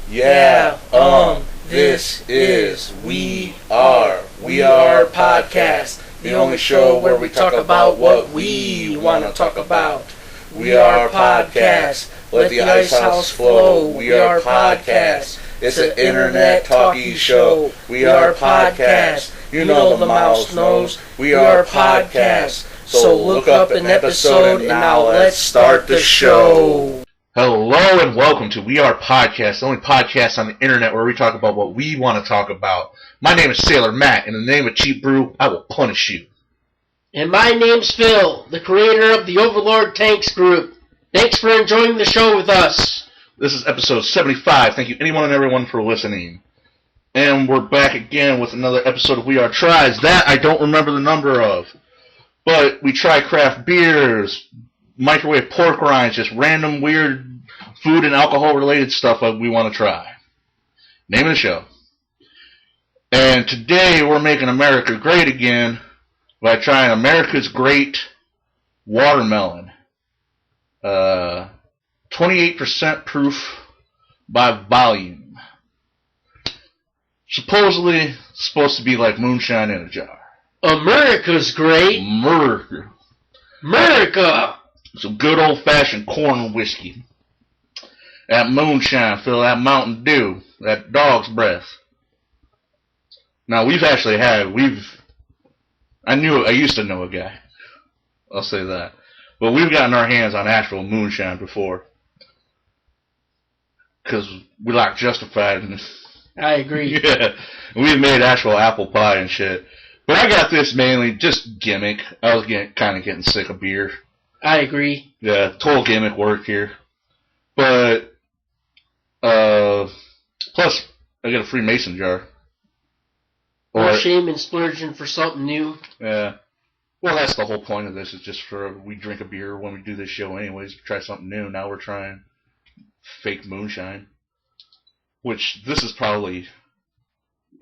This is We Are Podcast, the only show where we talk about what we want to talk about. We Are Podcast, let the ice house flow. We Are Podcast, it's an internet talkie show. We Are Podcast, you know the mouse knows. We Are Podcast, so look up an episode and now let's start the show. Hello and welcome to We Are Podcast, the only podcast on the internet where we talk about what we want to talk about. My name is Sailor Matt, and in the name of Cheap Brew, I will punish you. And my name's Phil, the creator of the Overlord Tanks Group. Thanks for enjoying the show with us. This is episode 75. Thank you anyone and everyone for listening. And we're back again with another episode of We Are Tries. That I don't remember the number of. But we try craft beers, microwave pork rinds, just random weird food and alcohol related stuff that we want to try. Name of the show. And today we're making America great again by trying America's Great Watermelon. 28% proof by volume. Supposedly supposed to be like moonshine in a jar. America's great. America. Some good old-fashioned corn whiskey. That moonshine, Phil, that Mountain Dew, that dog's breath. Now, I used to know a guy. I'll say that. But we've gotten our hands on actual moonshine before. Because we like Justified. I agree. Yeah. We've made actual apple pie and shit. But I got this mainly just gimmick. I was kind of getting sick of beer. I agree. Yeah, total gimmick work here. But, plus, I get a free mason jar. Or shame and splurging for something new. Yeah. Well, that's the whole point of this, is just we drink a beer when we do this show anyways, try something new. Now we're trying fake moonshine. Which, this is probably,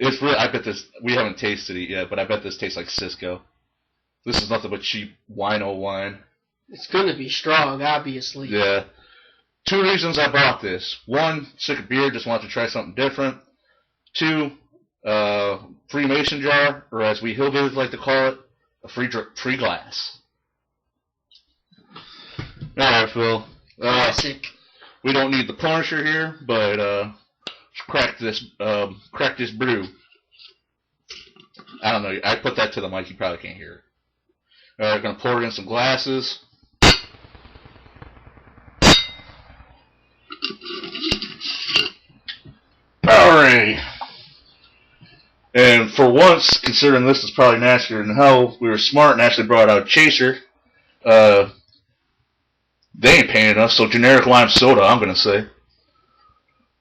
I bet this, we haven't tasted it yet, but I bet this tastes like Cisco. This is nothing but cheap wino wine. It's going to be strong, obviously. Yeah. 2 reasons I bought this. 1, sick of beer, just wanted to try something different. 2, free mason jar, or as we hillbillies like to call it, a free glass. Alright, Phil. Classic. We don't need the Punisher here, but crack this brew. I don't know. I put that to the mic. You probably can't hear it. Alright, we're going to pour it in some glasses. Alright. And for once, considering this is probably nastier than hell, we were smart and actually brought out a chaser. They ain't paying us, so generic lime soda, I'm going to say.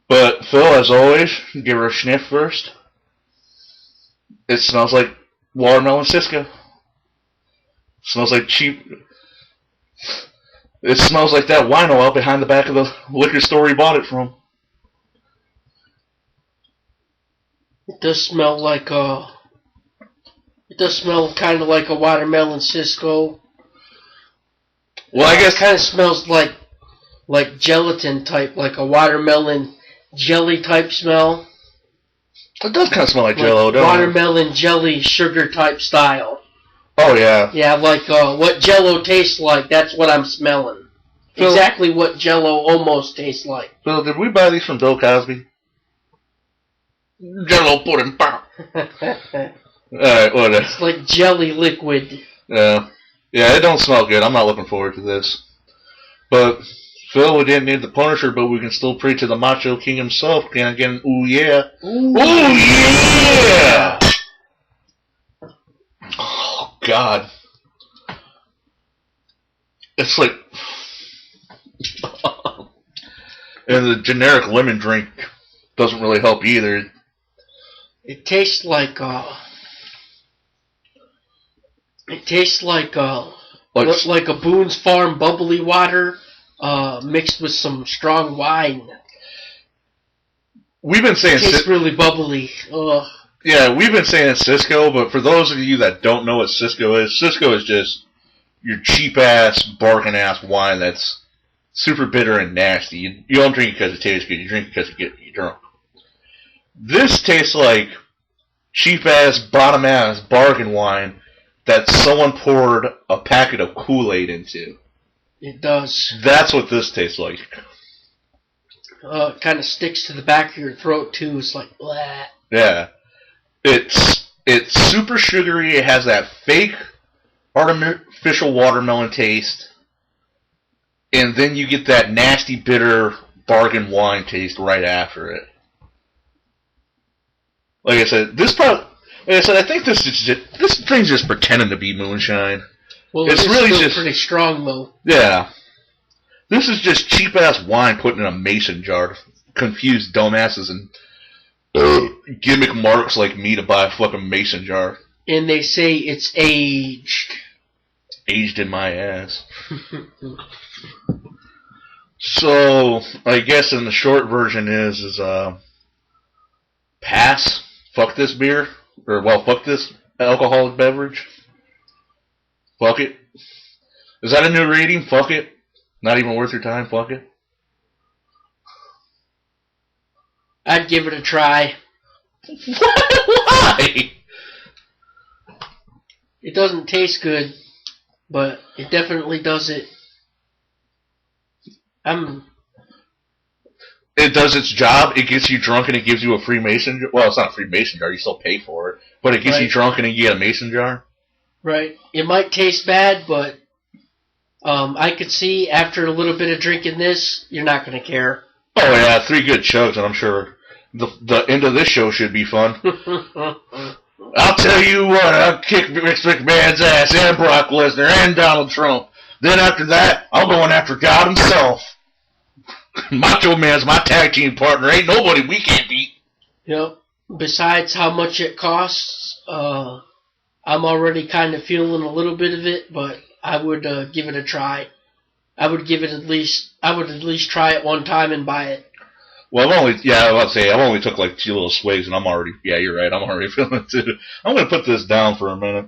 But, Phil, as always, give her a sniff first. It smells like watermelon Cisco. Smells like cheap. It smells like that wino out behind the back of the liquor store we bought it from. It does smell like kind of like a watermelon Cisco. Well, I guess it kind of smells like gelatin type, like a watermelon jelly type smell. It does kind of smell like Jello, doesn't it? Watermelon jelly sugar type style. Oh yeah. Yeah, like what Jello tastes like. That's what I'm smelling. Phil, exactly what Jello almost tastes like. Phil, did we buy these from Bill Cosby? Jello pudding pop. Alright, whatever. It's like jelly liquid. Yeah. Yeah, it don't smell good. I'm not looking forward to this. But, Phil, we didn't need the Punisher, but we can still pray to the Macho King himself. Can I get an ooh yeah? Ooh, ooh yeah! Oh, God. It's like... and the generic lemon drink doesn't really help either. It tastes like like a Boone's Farm bubbly water mixed with some strong wine. We've been saying it tastes really bubbly. Yeah, we've been saying Cisco, but for those of you that don't know what Cisco is just your cheap ass, barking ass wine that's super bitter and nasty. You don't drink it because it tastes good. You drink it because it gets you drunk. This tastes like cheap-ass, bottom-ass bargain wine that someone poured a packet of Kool-Aid into. It does. That's what this tastes like. It kind of sticks to the back of your throat, too. It's like, blah. Yeah. It's super sugary. It has that fake artificial watermelon taste. And then you get that nasty, bitter bargain wine taste right after it. Like I said, I think this thing's just pretending to be moonshine. Well, it's really still just pretty strong, though. Yeah. This is just cheap-ass wine put in a mason jar to confuse dumbasses and gimmick marks like me to buy a fucking mason jar. And they say it's aged. Aged in my ass. So, I guess in the short version is pass. Fuck this beer. Fuck this alcoholic beverage. Fuck it. Is that a new rating? Fuck it. Not even worth your time? Fuck it. I'd give it a try. Why? It doesn't taste good, but it definitely does it. It does its job. It gets you drunk and it gives you a free mason jar. Well, it's not a free mason jar. You still pay for it. But it gets you drunk and you get a mason jar. Right. It might taste bad, but I could see after a little bit of drinking this, you're not going to care. Oh, yeah. 3 good chugs, and I'm sure the end of this show should be fun. I'll tell you what. I'll kick Vince McMahon's ass and Brock Lesnar and Donald Trump. Then after that, I'm going after God himself. Macho Man's my tag team partner. Ain't nobody we can't beat. Yep. Besides how much it costs, I'm already kind of feeling a little bit of it, but I would give it a try. I would at least try it one time and buy it. Well, I've only took like 2 little swigs, and I'm already, yeah, you're right, I'm already feeling it too. I'm going to put this down for a minute.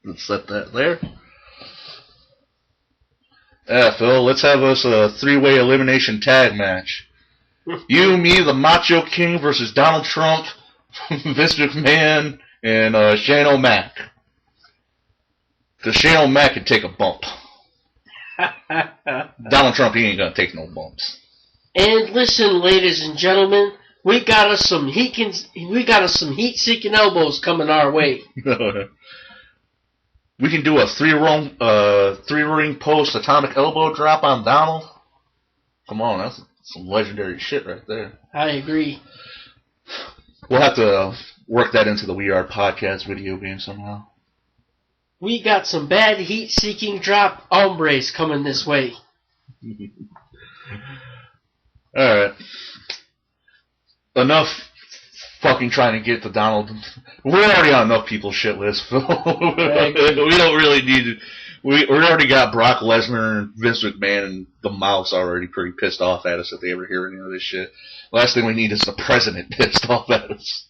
Let's set that there. Yeah, Phil, let's have us a 3-way elimination tag match. You, me, the Macho King versus Donald Trump, Vince McMahon, and Shane O'Mac. Because Shane O'Mac can take a bump. Donald Trump, he ain't gonna take no bumps. And listen, ladies and gentlemen, we got us some heat-seeking elbows coming our way. We can do a 3-ring post atomic elbow drop on Donald. Come on, that's some legendary shit right there. I agree. We'll have to work that into the We Are Podcast video game somehow. We got some bad heat-seeking drop hombres coming this way. Alright. Enough fucking trying to get to Donald. We're already on enough people's shit list, Phil. We don't really need to. We already got Brock Lesnar and Vince McMahon and the Mouse already pretty pissed off at us if they ever hear any of this shit. Last thing we need is the president pissed off at us.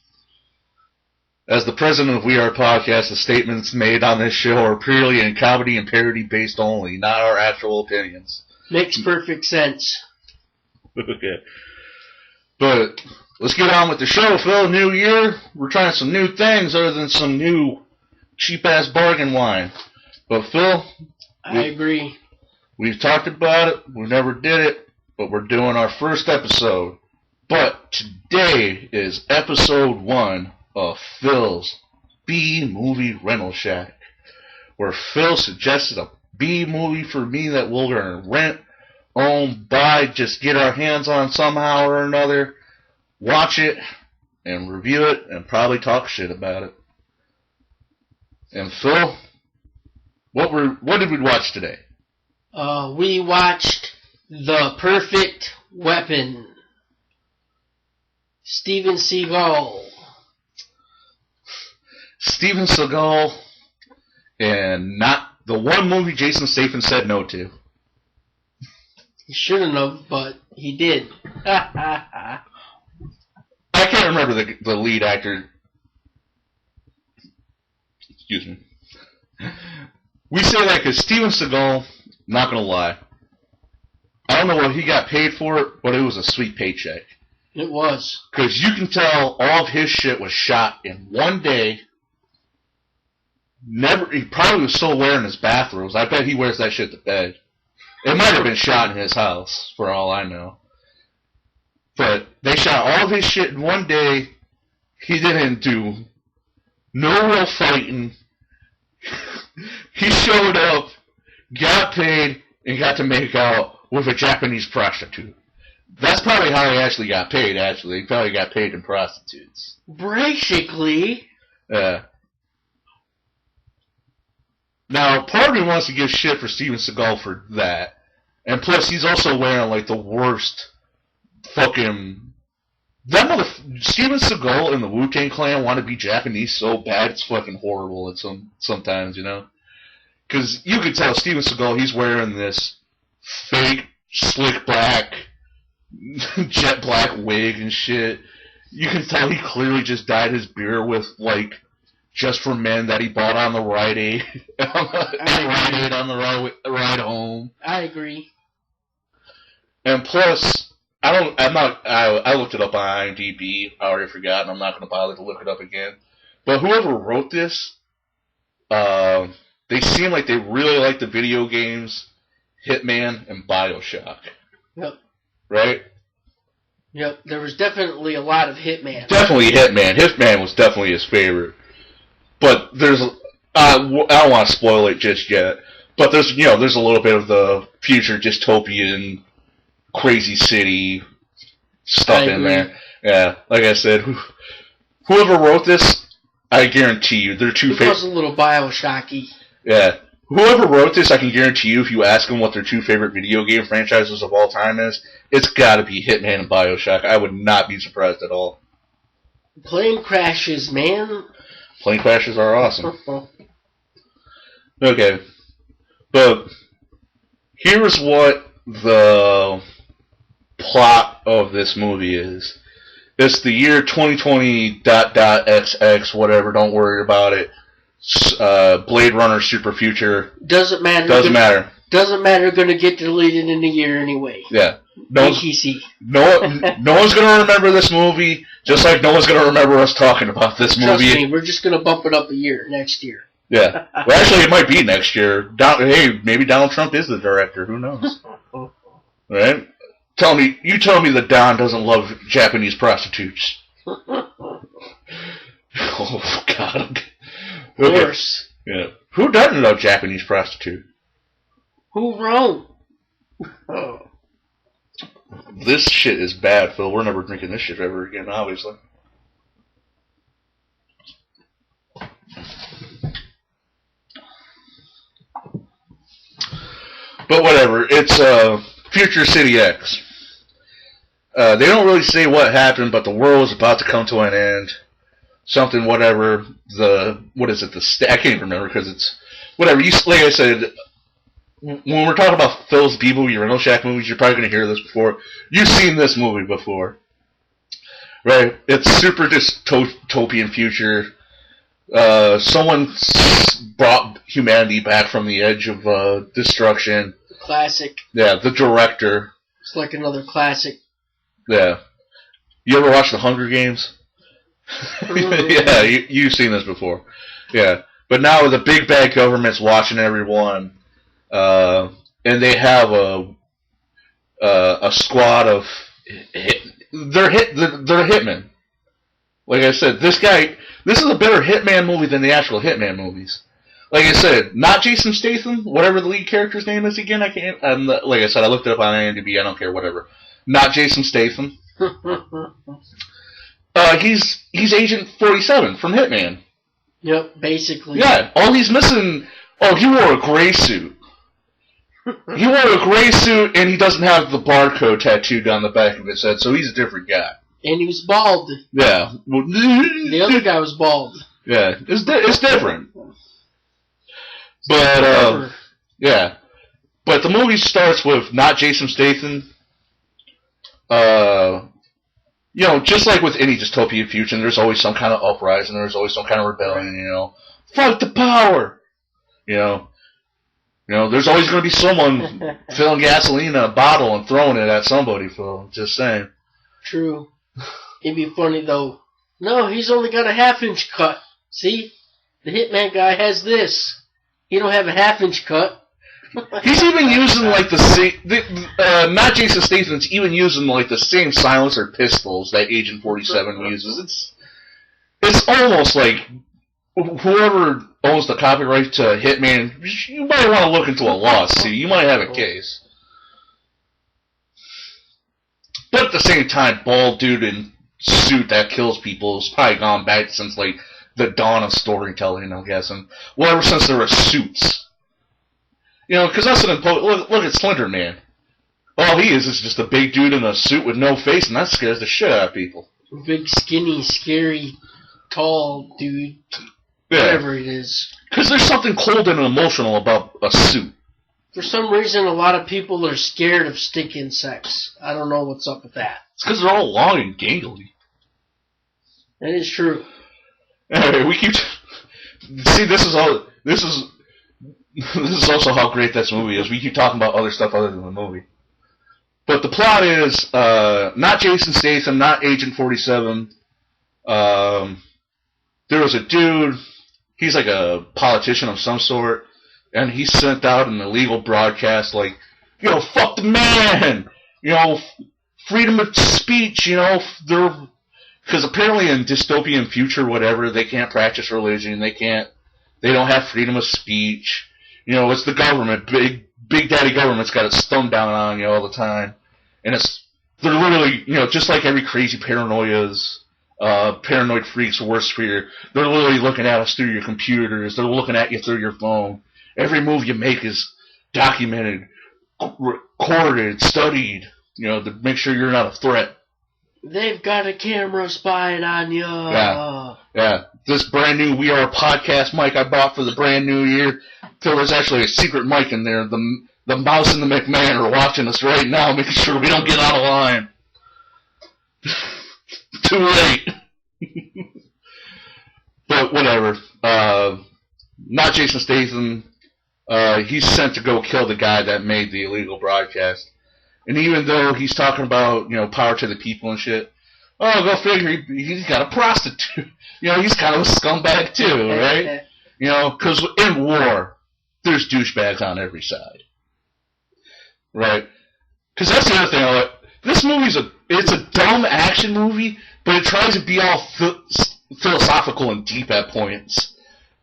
As the president of We Are Podcast, the statements made on this show are purely in comedy and parody based only, not our actual opinions. Makes perfect sense. Okay. But let's get on with the show, Phil. New year, we're trying some new things other than some new cheap-ass bargain wine. But Phil, I agree. We've talked about it, we never did it, but we're doing our first episode. But today is episode 1 of Phil's B-Movie Rental Shack, where Phil suggested a B-movie for me that we're going to rent, own, buy, just get our hands on somehow or another, watch it, and review it, and probably talk shit about it. And Phil, what did we watch today? We watched The Perfect Weapon. Steven Seagal. Steven Seagal, and not the one movie Jason Statham said no to. He shouldn't have, but he did. I can't remember the lead actor. Excuse me. We say that because Steven Seagal, not going to lie, I don't know what he got paid for it, but it was a sweet paycheck. It was. Because you can tell all of his shit was shot in one day. He probably was still wearing his bathrobes. I bet he wears that shit to bed. It might have been shot in his house, for all I know. But they shot all of his shit in one day. He didn't do no real fighting. He showed up, got paid, and got to make out with a Japanese prostitute. That's probably how he actually got paid, actually. He probably got paid in prostitutes. Basically. Yeah. Now, part of me wants to give shit for Steven Seagal for that. And plus, he's also wearing, like, the worst fucking... Steven Seagal and the Wu-Tang Clan want to be Japanese so bad, it's fucking horrible sometimes, you know? Because you can tell Steven Seagal, he's wearing this fake, slick black, jet black wig and shit. You can tell he clearly just dyed his beard with, like, Just for Men that he bought on the Rite Aid. On the ride home. I agree. And plus, I looked it up on IMDb. I already forgot, and I'm not going to bother to look it up again. But whoever wrote this, they seem like they really like the video games, Hitman, and BioShock. Yep. Right? Yep, there was definitely a lot of Hitman. Definitely Hitman. Hitman was definitely his favorite. But there's, I don't want to spoil it just yet, but there's a little bit of the future dystopian, crazy city stuff in there. Yeah, like I said, whoever wrote this, I guarantee you, they're two favorite. It was a little BioShocky. Yeah. Whoever wrote this, I can guarantee you, if you ask them what their two favorite video game franchises of all time is, it's gotta be Hitman and BioShock. I would not be surprised at all. Plane crashes, man. Plane crashes are awesome. Okay. But here's what the plot of this movie is. It's the year 2020.XX, whatever, don't worry about it. Blade Runner Super Future. Doesn't matter. Doesn't matter. Doesn't matter, gonna get deleted in a year anyway. Yeah. No one's gonna remember this movie, just like no one's gonna remember us talking about this movie. Trust me, we're just gonna bump it up a year, next year. Yeah. Well, actually, it might be next year. Hey, maybe Donald Trump is the director, who knows? Right? You tell me that Don doesn't love Japanese prostitutes. Oh, God. Of course. Yeah. Who doesn't love Japanese prostitute? Who wrong? Oh. This shit is bad, Phil. We're never drinking this shit ever again, obviously. But whatever. It's Future City X. They don't really say what happened, but the world is about to come to an end. Something, whatever. What is it? I can't even remember because it's whatever. Like I said, when we're talking about Phil's B-movie, Rental Shack movies, you're probably going to hear this before. You've seen this movie before, right? It's super dystopian future. Someone brought humanity back from the edge of destruction. Classic. Yeah, the director. It's like another classic. Yeah. You ever watch The Hunger Games? Yeah, you've seen this before. Yeah. But now the big bad government's watching everyone, and they have a squad of they're hitmen. Like I said, this is a better Hitman movie than the actual Hitman movies. Like I said, not Jason Statham, whatever the lead character's name is again. Like I said, I looked it up on IMDb. I don't care, whatever. Not Jason Statham. He's Agent 47 from Hitman. Yep, basically. Yeah, all he's missing... Oh, he wore a gray suit. He wore a gray suit, and he doesn't have the barcode tattooed on the back of his head, so he's a different guy. And he was bald. Yeah. The other guy was bald. Yeah, it's different. But, yeah. But the movie starts with not Jason Statham. Just like with any dystopian future, there's always some kind of uprising, there's always some kind of rebellion, Fight the power! You know, there's always going to be someone filling gasoline in a bottle and throwing it at somebody, Phil. Just saying. True. It'd be funny, though. No, he's only got a half-inch cut. See? The Hitman guy has this. He don't have a half-inch cut. He's even using, like, the same... not Jason Statham's even using, like, the same silencer pistols that Agent 47 uses. It's almost like... Whoever owns the copyright to Hitman, you might want to look into a lawsuit. You might have a case. But at the same time, bald dude in suit that kills people has probably gone back since, like, the dawn of storytelling, I'm guessing. Well, ever since there were suits. You know, because that's look at Slender Man. All he is just a big dude in a suit with no face, and that scares the shit out of people. Big, skinny, scary, tall dude. Yeah. Whatever it is. Because there's something cold and emotional about a suit. For some reason, a lot of people are scared of stick insects. I don't know what's up with that. It's because they're all long and gangly. That is true. Anyway, we keep... See, this is also how great this movie is. We keep talking about other stuff other than the movie. But the plot is, not Jason Statham, not Agent 47. There was a dude... He's like a politician of some sort, and he sent out an illegal broadcast like, you know, fuck the man, you know, freedom of speech, you know, because apparently in dystopian future, whatever, they can't practice religion, they don't have freedom of speech, you know, it's the government, big daddy government's got its thumb down on you all the time, and they're literally, you know, just like every crazy paranoid freak's worst fear. They're literally looking at us through your computers. They're looking at you through your phone. Every move you make is documented, recorded, studied, you know, to make sure you're not a threat. They've got a camera spying on you. Yeah. This brand new We Are podcast mic I bought for the brand new year. So there's actually a secret mic in there. The mouse and the McMahon are watching us right now, making sure we don't get out of line. Too late. But whatever. Not Jason Statham. He's sent to go kill the guy that made the illegal broadcast. And even though he's talking about, you know, power to the people and shit, oh, go figure, he's got a prostitute. You know, he's kind of a scumbag too, right? You know, because in war, there's douchebags on every side. Right? Because that's the other thing. This movie's it's a dumb action movie, but it tries to be all philosophical and deep at points.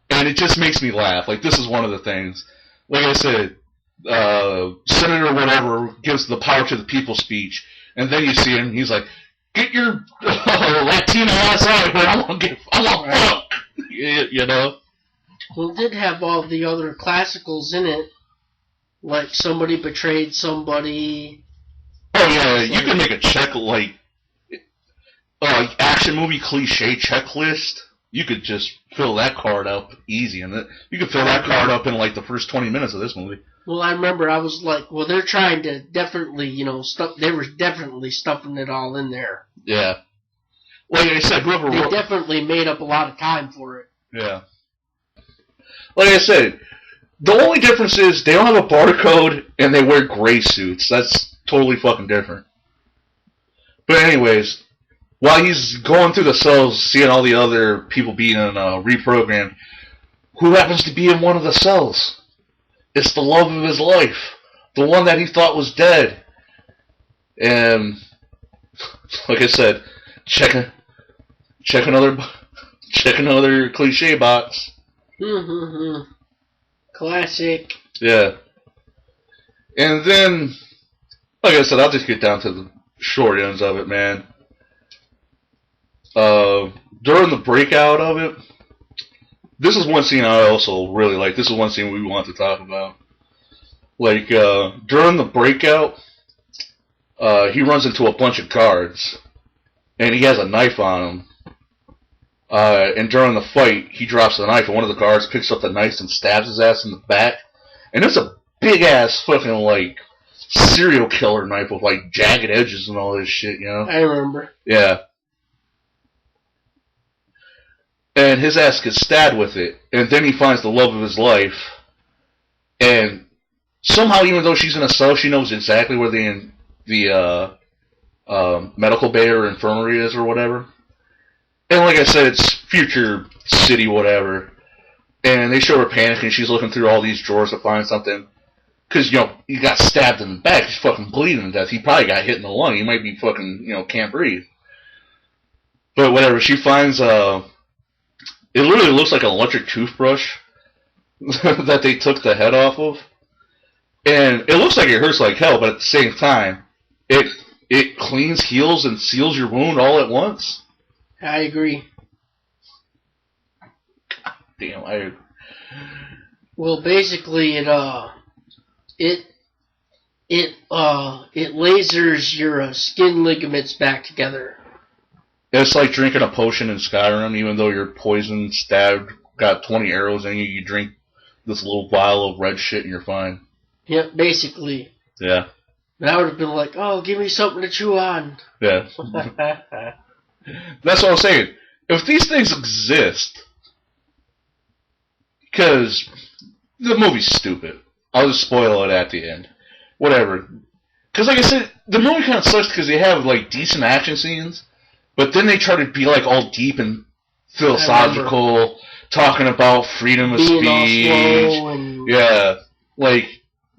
And it just makes me laugh. Like, this is one of the things. Like I said, Senator whatever gives the power to the people speech, and then you see him, he's like, get your Latino ass out of here, I want fuck. You know? Well, it did have all the other classicals in it. Like, somebody betrayed somebody. Oh, yeah, you can make a action movie cliche checklist. You could just fill that card up easy, and you could fill that card up in like the first 20 minutes of this movie. Well, I remember I was like, well, they're trying to definitely, you know, they were definitely stuffing it all in there. Yeah. Like I said, they definitely made up a lot of time for it. Yeah. Like I said, the only difference is they don't have a barcode and they wear gray suits. That's totally fucking different. But anyways, while he's going through the cells, seeing all the other people being reprogrammed, who happens to be in one of the cells? It's the love of his life. The one that he thought was dead. And, like I said, check another cliche box. Classic. Yeah. And then, like I said, I'll just get down to the short ends of it, man. During the breakout of it, this is one scene I also really like. This is one scene we want to talk about. Like, during the breakout, he runs into a bunch of guards, and he has a knife on him. And during the fight, he drops the knife, and one of the guards picks up the knife and stabs his ass in the back. And it's a big-ass fucking, like, serial killer knife with, like, jagged edges and all this shit, you know? I remember. Yeah. And his ass gets stabbed with it, and then he finds the love of his life, and somehow, even though she's in a cell, she knows exactly where the medical bay or infirmary is or whatever. And like I said, it's future city, whatever. And they show her panicking. She's looking through all these drawers to find something. Because, he got stabbed in the back. He's fucking bleeding to death. He probably got hit in the lung. He might be fucking, can't breathe. But whatever. She finds, it literally looks like an electric toothbrush that they took the head off of. And it looks like it hurts like hell, but at the same time, it cleans, heals, and seals your wound all at once. I agree. God damn, Well, basically, it lasers your skin ligaments back together. It's like drinking a potion in Skyrim. Even though you're poisoned, stabbed, got 20 arrows in you, you drink this little vial of red shit and you're fine. Yep, basically. Yeah. And I would have been like, oh, give me something to chew on. Yeah. That's what I'm saying. If these things exist, because the movie's stupid. I'll just spoil it at the end. Whatever. Because like I said, the movie kind of sucks because they have like decent action scenes, but then they try to be like all deep and philosophical, talking about freedom of speech. Yeah. Like,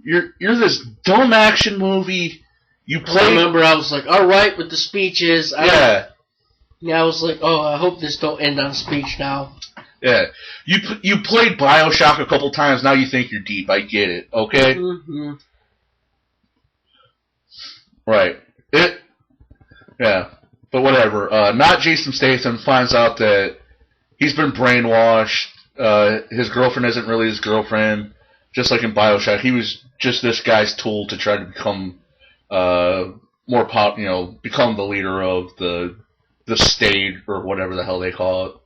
you're this dumb action movie. I remember I was like, alright with the speeches. Yeah, I was like, oh, I hope this don't end on speech now. Yeah. You played Bioshock a couple times, now you think you're deep. I get it, okay? Mm-hmm. Right. Yeah. But whatever. Not Jason Statham finds out that he's been brainwashed. His girlfriend isn't really his girlfriend. Just like in Bioshock, he was just this guy's tool to try to become become the leader of the state or whatever the hell they call it.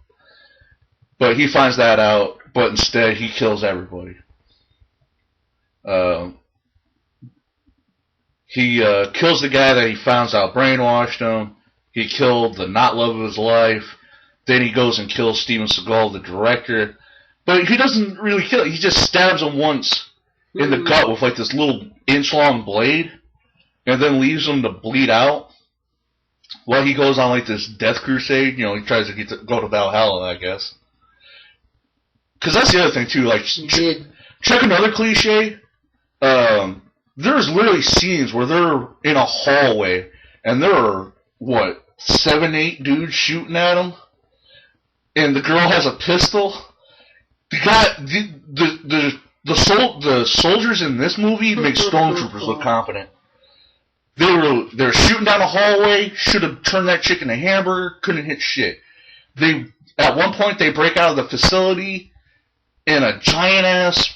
But he finds that out, but instead he kills everybody. He kills the guy that he finds out brainwashed him. He killed the not love of his life. Then he goes and kills Steven Seagal, the director. But he doesn't really kill him. He just stabs him once in the gut with like this little inch-long blade, and then leaves him to bleed out while he goes on like this death crusade. He tries to go to Valhalla, I guess. Because that's the other thing too. Like, check another cliche. There's literally scenes where they're in a hallway and there are 7, 8 dudes shooting at him, and the girl has a pistol. The soldiers in this movie make stormtroopers look competent. They're shooting down a hallway. Should have turned that chick into a hamburger. Couldn't hit shit. At one point they break out of the facility in a giant ass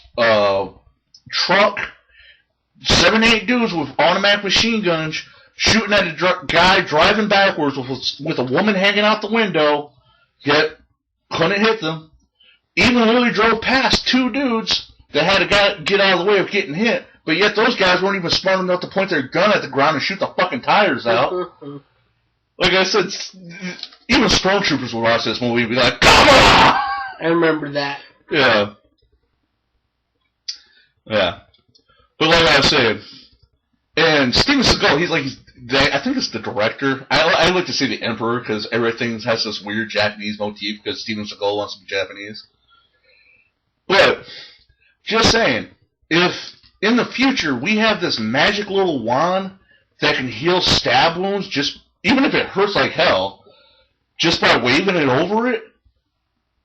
truck. 7, 8 dudes with automatic machine guns shooting at a guy driving backwards with a woman hanging out the window. Yet couldn't hit them. Even literally drove past 2 dudes that had to get out of the way of getting hit, but yet those guys weren't even smart enough to point their gun at the ground and shoot the fucking tires out. Like I said, even stormtroopers would watch this movie and be like, come on! I remember that. Yeah. Yeah. But like I said, and Steven Seagal, I think it's the director. I like to say the Emperor because everything has this weird Japanese motif because Steven Seagal wants to be Japanese. But, just saying, if in the future we have this magic little wand that can heal stab wounds, even if it hurts like hell, just by waving it over it,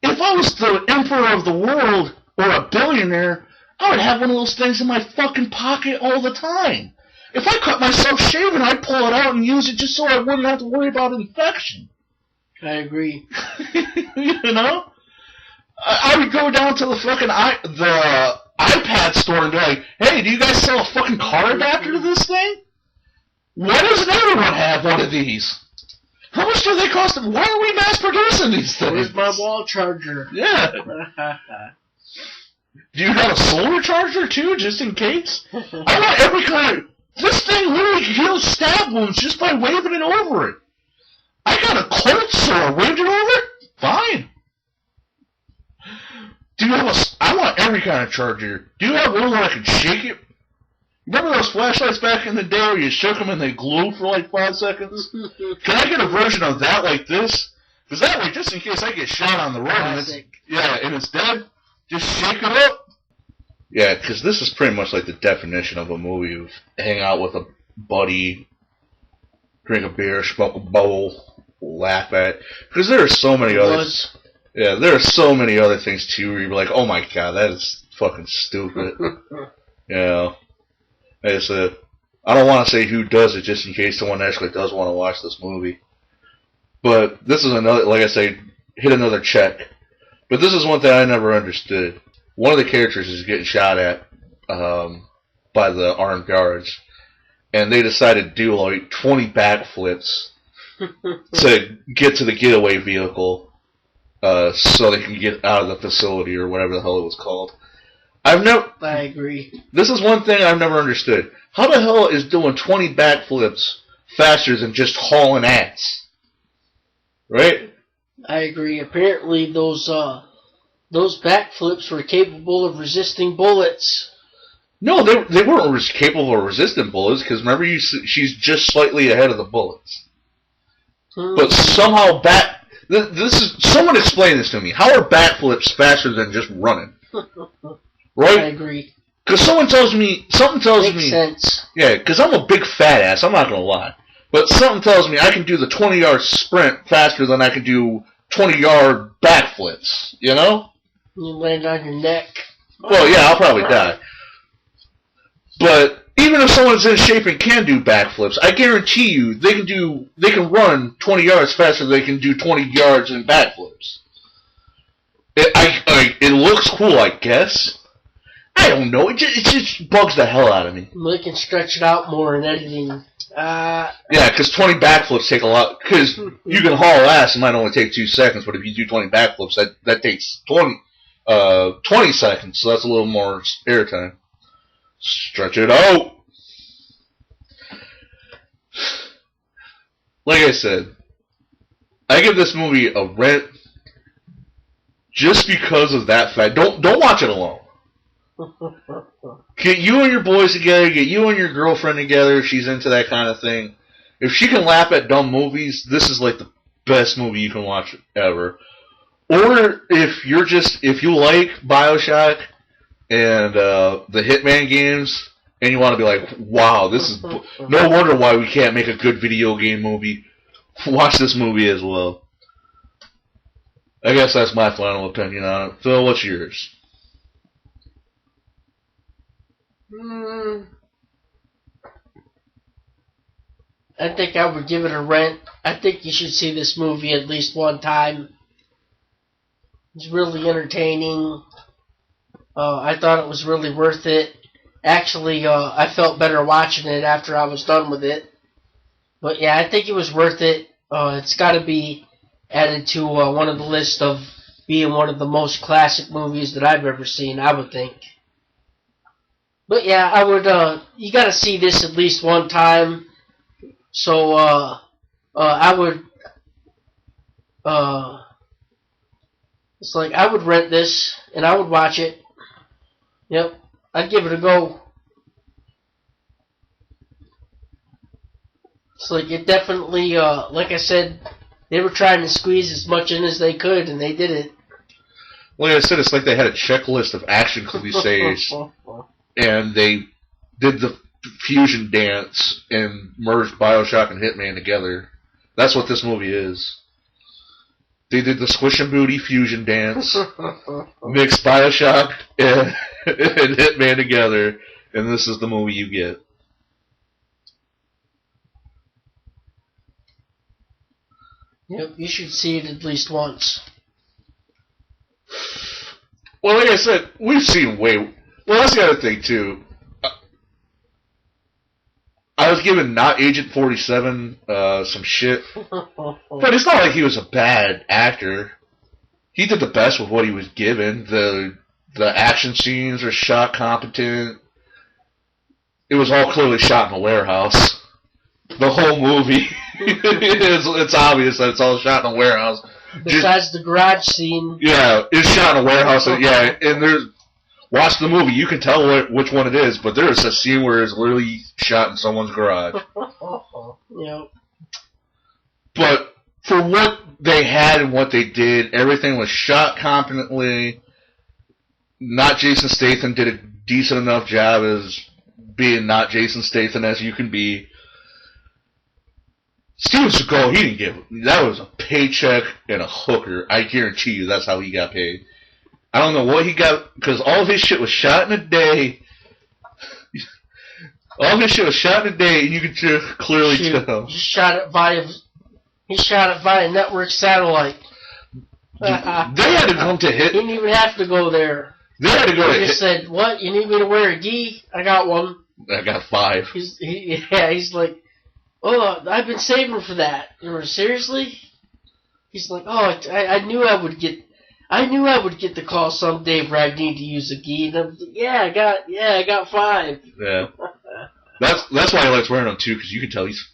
if I was the emperor of the world or a billionaire, I would have one of those things in my fucking pocket all the time. If I cut myself shaving, I'd pull it out and use it just so I wouldn't have to worry about infection. I agree. I would go down to the fucking the iPad store and be like, hey, do you guys sell a fucking car adapter to this thing? Why doesn't everyone have one of these? How much do they cost? Why are we mass producing these things? Where's my wall charger? Yeah. Do you have a solar charger too, just in case? I want every kind. This thing literally heals stab wounds just by waving it over it. I got a cold sore. Waved it over it? Fine. Do you have I want every kind of charger. Do you have one where I can shake it Remember those flashlights back in the day where you shook them and they glue for like 5 seconds? Can I get a version of that like this? Because that way, just in case I get shot on the road and it's dead, just shake it up. Yeah, because this is pretty much like the definition of a movie of hang out with a buddy, drink a beer, smoke a bowl, laugh at. Because there are so many others. Yeah, there are so many other things too where you're like, oh my god, that is fucking stupid. Yeah. I don't want to say who does it just in case someone actually does want to watch this movie. But this is another, like I say, hit another check. But this is one thing I never understood. One of the characters is getting shot at by the armed guards. And they decided to do like 20 backflips to get to the getaway vehicle so they can get out of the facility or whatever the hell it was called. I agree. This is one thing I've never understood. How the hell is doing 20 backflips faster than just hauling ass? Right? I agree. Apparently those backflips were capable of resisting bullets. No, they weren't capable of resisting bullets, because remember, she's just slightly ahead of the bullets. But somehow someone explain this to me. How are backflips faster than just running? Right? I agree. Because something tells me... Makes sense. Yeah, because I'm a big fat ass, I'm not going to lie. But something tells me I can do the 20-yard sprint faster than I can do 20-yard backflips, you know? You land on your neck. Well, yeah, I'll probably die. But even if someone's in shape and can do backflips, I guarantee you they can run 20 yards faster than they can do 20 yards in backflips. It looks cool, I guess. I don't know. It just bugs the hell out of me. We can stretch it out more in editing. Yeah, because 20 backflips take a lot. Because you can haul ass, it might only take 2 seconds, but if you do 20 backflips, that takes 20 seconds, so that's a little more airtime. Stretch it out. Like I said, I give this movie a rent just because of that fact. Don't watch it alone. Get you and your boys together, get you and your girlfriend together if she's into that kind of thing. If she can laugh at dumb movies, this is like the best movie you can watch ever. Or if you like BioShock and the Hitman games, and you want to be like, wow, this is no wonder why we can't make a good video game movie. Watch this movie as well. I guess that's my final opinion on it. Phil, what's yours? I think I would give it a rent. I think you should see this movie at least one time. It's really entertaining. I thought it was really worth it. Actually, I felt better watching it after I was done with it. But yeah, I think it was worth it. It's got to be added to one of the list of being one of the most classic movies that I've ever seen, I would think. But yeah, I would, you gotta see this at least one time. So, I would, it's like, I would rent this, and I would watch it. Yep, I'd give it a go. It's like, it definitely, like I said, they were trying to squeeze as much in as they could, and they did it. Like I said, it's like they had a checklist of action cliches. And they did the fusion dance and merged BioShock and Hitman together. That's what this movie is. They did the Squish and Booty fusion dance, mixed BioShock and Hitman together, and this is the movie you get. Yep, you should see it at least once. Well, like I said, we've seen way... Well, that's the other thing, too. I was giving Not Agent 47 some shit. But it's not like he was a bad actor. He did the best with what he was given. The action scenes are shot competent. It was all clearly shot in a warehouse. The whole movie. It's obvious that it's all shot in a warehouse. Besides the garage scene. Yeah, it's shot in a warehouse. Yeah, and there's... watch the movie. You can tell which one it is, but there is a scene where it's literally shot in someone's garage. Yep. But for what they had and what they did, everything was shot competently. Not Jason Statham did a decent enough job as being not Jason Statham as you can be. Steven Seagal, he didn't give. That was a paycheck and a hooker. I guarantee you that's how he got paid. I don't know what he got, because all of his shit was shot in a day. All of his shit was shot in a day, and you could just clearly tell. He shot it via network satellite. They had to come to hit. He didn't even have to go there. They had to go to He just said, "What? You need me to wear a gi? I got one." I got 5. He's like, "Oh, I've been saving for that." Seriously? He's like, "Oh, I knew I would get the call someday where I need to use a gi." And I was like, I got 5. Yeah. That's why he likes wearing them too, because you can tell he's.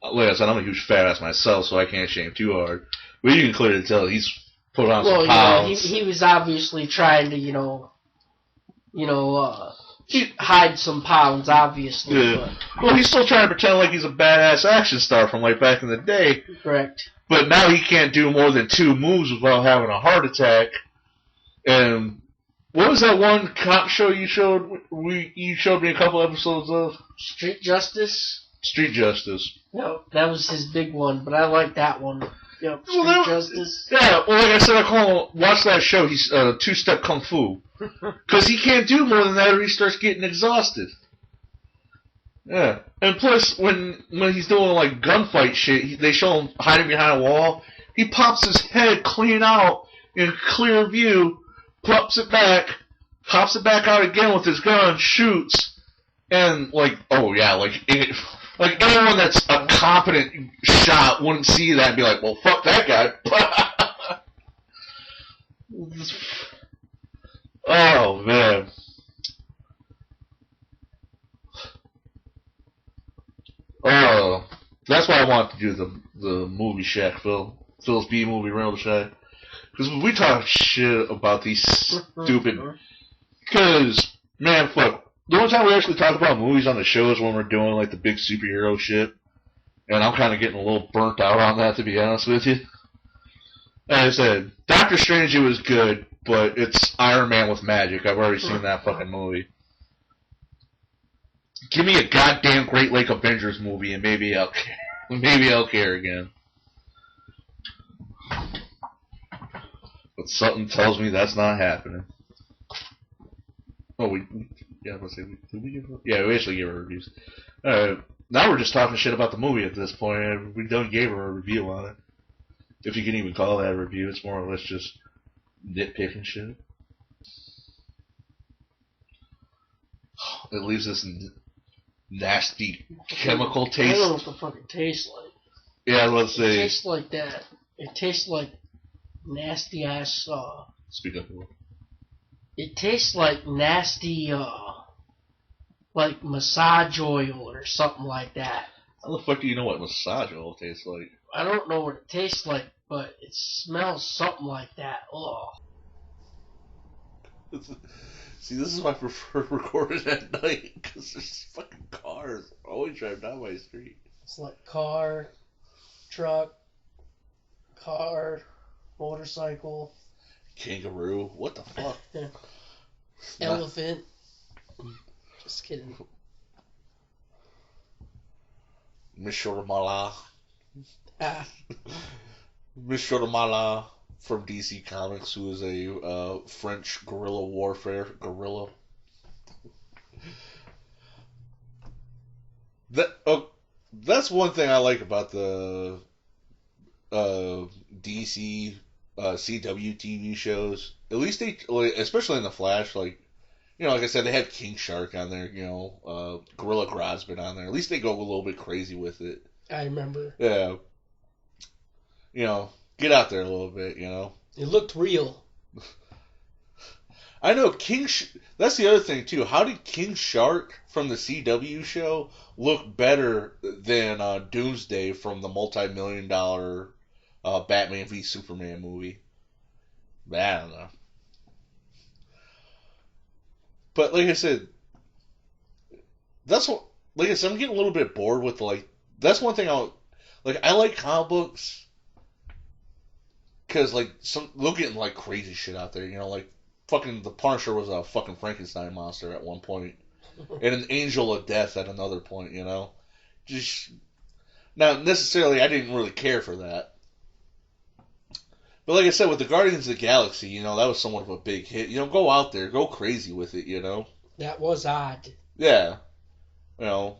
Like I said, I'm a huge fat ass myself, so I can't shame too hard. But you can clearly tell he's put on some pounds. He was obviously trying to, hide some pounds, obviously. Yeah. Well, he's still trying to pretend like he's a badass action star from like back in the day. Correct. But now he can't do more than 2 moves without having a heart attack. And what was that one cop show you showed? You showed me a couple episodes of Street Justice. Street Justice. No, that was his big one, but I like that one. Yep, Street Justice. Yeah, well, like I said, watch that show. He's 2-step kung fu, because he can't do more than that, or he starts getting exhausted. Yeah, and plus, when he's doing like gunfight shit, they show him hiding behind a wall. He pops his head clean out in clear view, pops it back out again with his gun, shoots, and like, oh yeah, like anyone that's a competent shot wouldn't see that and be like, well, fuck that guy. Oh man. Oh, that's why I want to do the movie shack, Phil's B movie rental shack. Because we talk shit about these stupid. Because, man, fuck. The only time we actually talk about movies on the show is when we're doing, like, the big superhero shit. And I'm kind of getting a little burnt out on that, to be honest with you. Like I said, Doctor Strange, it was good, but it's Iron Man with magic. I've already seen that fucking movie. Give me a goddamn Great Lake Avengers movie, and maybe I'll care. Maybe I'll care again. But something tells me that's not happening. Oh, did we give her? Yeah, we actually gave her reviews. Now we're just talking shit about the movie at this point. We done gave her a review on it. If you can even call that a review, it's more or less just nitpicking shit. It leaves this nasty chemical taste. I don't know what the fuck it tastes like. Yeah, let's say. It tastes like that. It tastes like nasty ass. Speak up. It tastes like nasty, like massage oil or something like that. How the fuck do you know what massage oil tastes like? I don't know what it tastes like, but it smells something like that. Oh. See, this is why I prefer recording at night, because there's fucking cars always drive down my street. It's like car, truck, motorcycle. Kangaroo. What the fuck? Elephant. Just kidding. Mishormala. Mishormala from DC Comics, who is a French guerrilla warfare gorilla. That's one thing I like about the DC CW TV shows. At least they, especially in the Flash, like I said, they have King Shark on there. Gorilla Grodd's been on there. At least they go a little bit crazy with it. I remember. Yeah. Get out there a little bit. It looked real. I know that's the other thing too. How did King Shark from the CW show look better than Doomsday from the multi-million-dollar Batman v Superman movie? I don't know. But like I said, that's what. Like I said, I'm getting a little bit bored with like. That's one thing I like comic books because like they'll get like crazy shit out there. You know, like fucking the Punisher was a fucking Frankenstein monster at one point, and an Angel of Death at another point. You know, just now necessarily I didn't really care for that. But like I said, with the Guardians of the Galaxy, you know, that was somewhat of a big hit. You know, go out there, go crazy with it, you know. That was odd. Yeah. You know,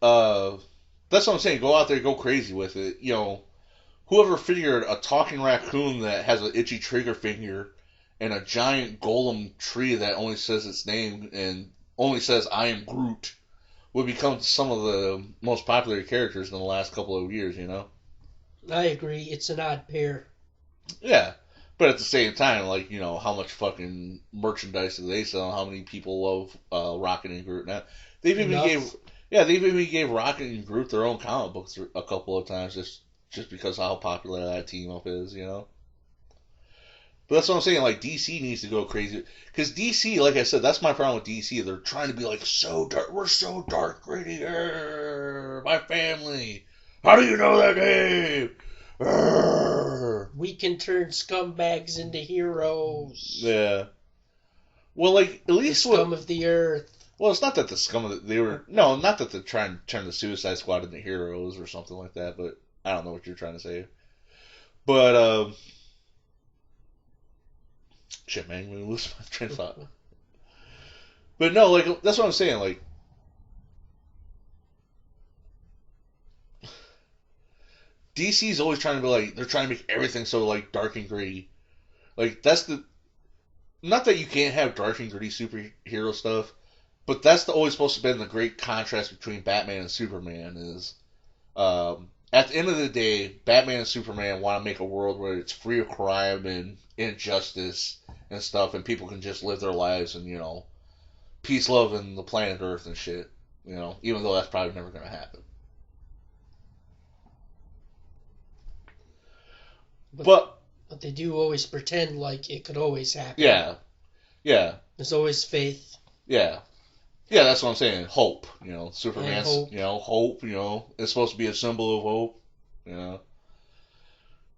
that's what I'm saying. Go out there, go crazy with it. You know, whoever figured a talking raccoon that has an itchy trigger finger and a giant golem tree that only says its name and only says "I am Groot" would become some of the most popular characters in the last couple of years. You know. I agree. It's an odd pair. Yeah. But at the same time, like, you know, how much fucking merchandise do they sell? How many people love Rocket and Groot now? They've even gave Rocket and Groot their own comic books a couple of times just because of how popular that team up is, you know? But that's what I'm saying, like, DC needs to go crazy. Because DC, like I said, that's my problem with DC. They're trying to be like, so dark, we're so dark, gritty, my family. How do you know that name? We can turn scumbags into heroes. Yeah. Well, like, at least the scum of the earth. Well, it's not that the scum of not that they're trying to turn the Suicide Squad into heroes or something like that, but I don't know what you're trying to say. But, shit, man, I'm going to lose my train of thought. But no, like, that's what I'm saying, like, DC's always trying to be like, they're trying to make everything so, like, dark and gritty. Like, that's the, not that you can't have dark and gritty superhero stuff, but that's always supposed to be the great contrast between Batman and Superman is, at the end of the day, Batman and Superman want to make a world where it's free of crime and injustice and stuff, and people can just live their lives and, you know, peace, love, and the planet Earth and shit, you know, even though that's probably never going to happen. But they do always pretend like it could always happen. Yeah. Yeah. There's always faith. Yeah. Yeah, that's what I'm saying. Hope. You know, Superman's, hope. You know, hope, you know, it's supposed to be a symbol of hope, you know.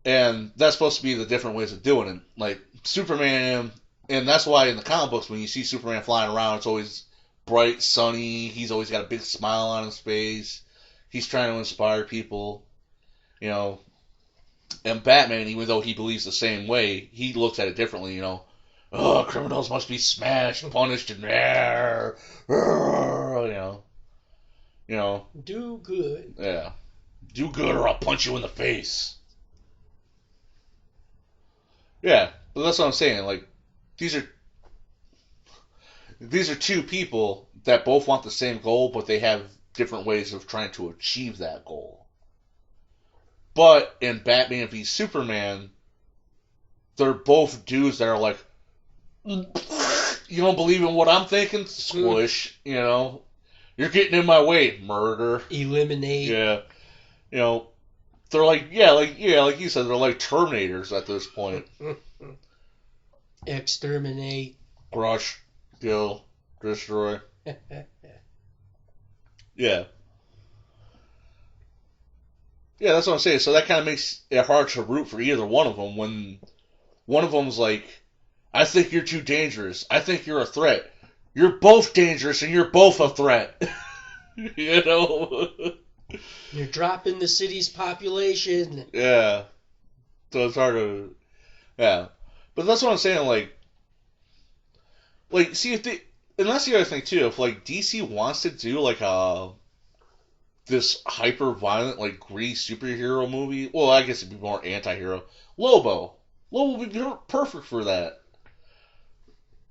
And that's supposed to be the different ways of doing it. Like, Superman, and that's why in the comic books, when you see Superman flying around, it's always bright, sunny, he's always got a big smile on his face, he's trying to inspire people, you know. And Batman, even though he believes the same way, he looks at it differently, you know. Oh, criminals must be smashed, punished, and you know. You know. Do good. Yeah. Do good or I'll punch you in the face. Yeah, but that's what I'm saying. Like, these are two people that both want the same goal, but they have different ways of trying to achieve that goal. But in Batman v Superman, they're both dudes that are like, you don't believe in what I'm thinking? Squish, you know. You're getting in my way, murder. Eliminate. Yeah. You know, they're like, like you said, they're like Terminators at this point. Exterminate. Crush, kill, destroy. Yeah. Yeah, that's what I'm saying. So that kind of makes it hard to root for either one of them when one of them's like, I think you're too dangerous. I think you're a threat. You're both dangerous and you're both a threat. You know? You're dropping the city's population. Yeah. So it's hard to... Yeah. But that's what I'm saying, like, see, if they... And that's the other thing, too. If, like, DC wants to do, like, this hyper-violent, like, gritty superhero movie... Well, I guess it'd be more anti-hero. Lobo. Lobo would be perfect for that.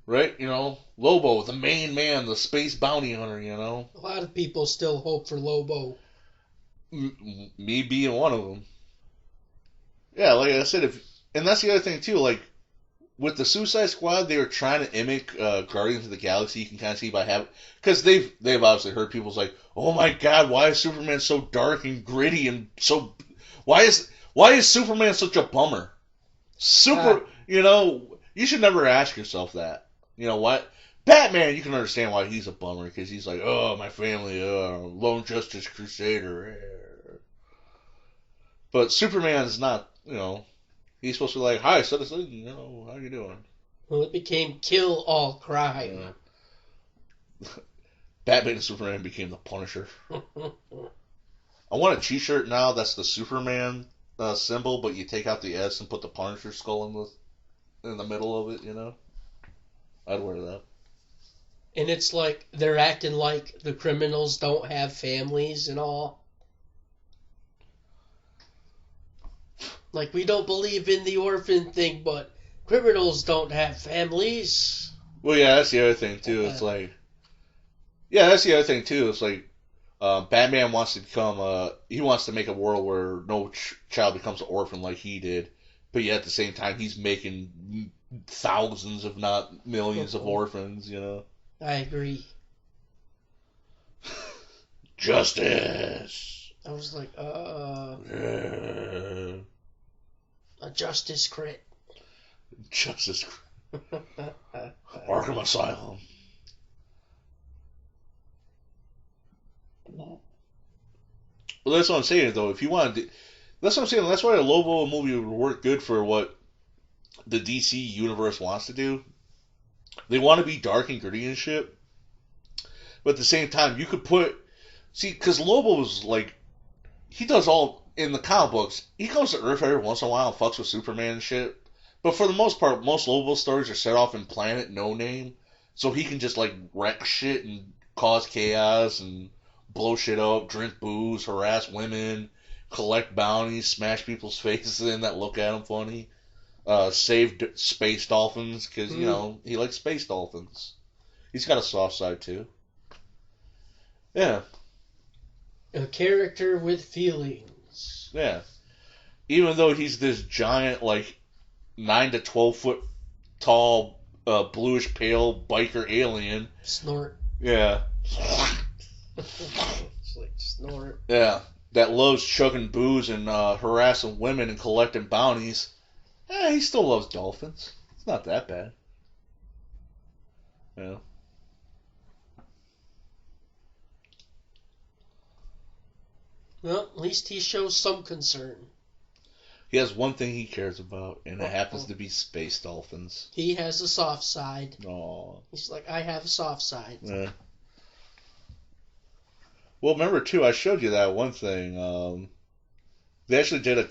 Right? You know? Lobo, the main man, the space bounty hunter, you know? A lot of people still hope for Lobo. Me being one of them. Yeah, like I said, and that's the other thing, too, like, with the Suicide Squad, they were trying to mimic Guardians of the Galaxy. You can kind of see by having... Because they've obviously heard people's like, oh my god, why is Superman so dark and gritty and so... Why is Superman such a bummer? You know, You should never ask yourself that. You know what? Batman, you can understand why he's a bummer, because he's like, oh, my family, lone justice crusader. But Superman's not, he's supposed to be like, hi, citizen, how you doing? Well, it became kill all crime. Batman and Superman became the Punisher. I want a t-shirt now that's the Superman symbol, but you take out the S and put the Punisher skull in the middle of it, I'd wear that. And it's like they're acting like the criminals don't have families and all. Like, we don't believe in the orphan thing, but criminals don't have families. Well, yeah, that's the other thing, too. It's like... Yeah, that's the other thing, too. It's like, Batman wants to become he wants to make a world where no child becomes an orphan like he did, but yet at the same time, he's making thousands, if not millions, of orphans, I agree. Justice! I was like, Yeah. A justice crit. Justice crit. Arkham Asylum. Well, that's what I'm saying, though. If you want to... That's what I'm saying. That's why a Lobo movie would work good for what the DC universe wants to do. They want to be dark and gritty and shit. But at the same time, you could put... See, because Lobo's like... He does all... In the comic books, he comes to Earth every once in a while and fucks with Superman and shit. But for the most part, most Lobo stories are set off in Planet No Name. So he can just, like, wreck shit and cause chaos and blow shit up, drink booze, harass women, collect bounties, smash people's faces in that look at him funny. Save space dolphins, because, he likes space dolphins. He's got a soft side, too. Yeah. A character with feelings. Yeah. Even though he's this giant, like, 9 to 12 foot tall, bluish pale biker alien. Snort. Yeah. It's like snort. Yeah. That loves chugging booze and harassing women and collecting bounties. He still loves dolphins. It's not that bad. Yeah. Well, at least he shows some concern. He has one thing he cares about, and it happens to be space dolphins. He has a soft side. Aww. He's like, I have a soft side. Yeah. Well, remember, too, I showed you that one thing. They actually did a...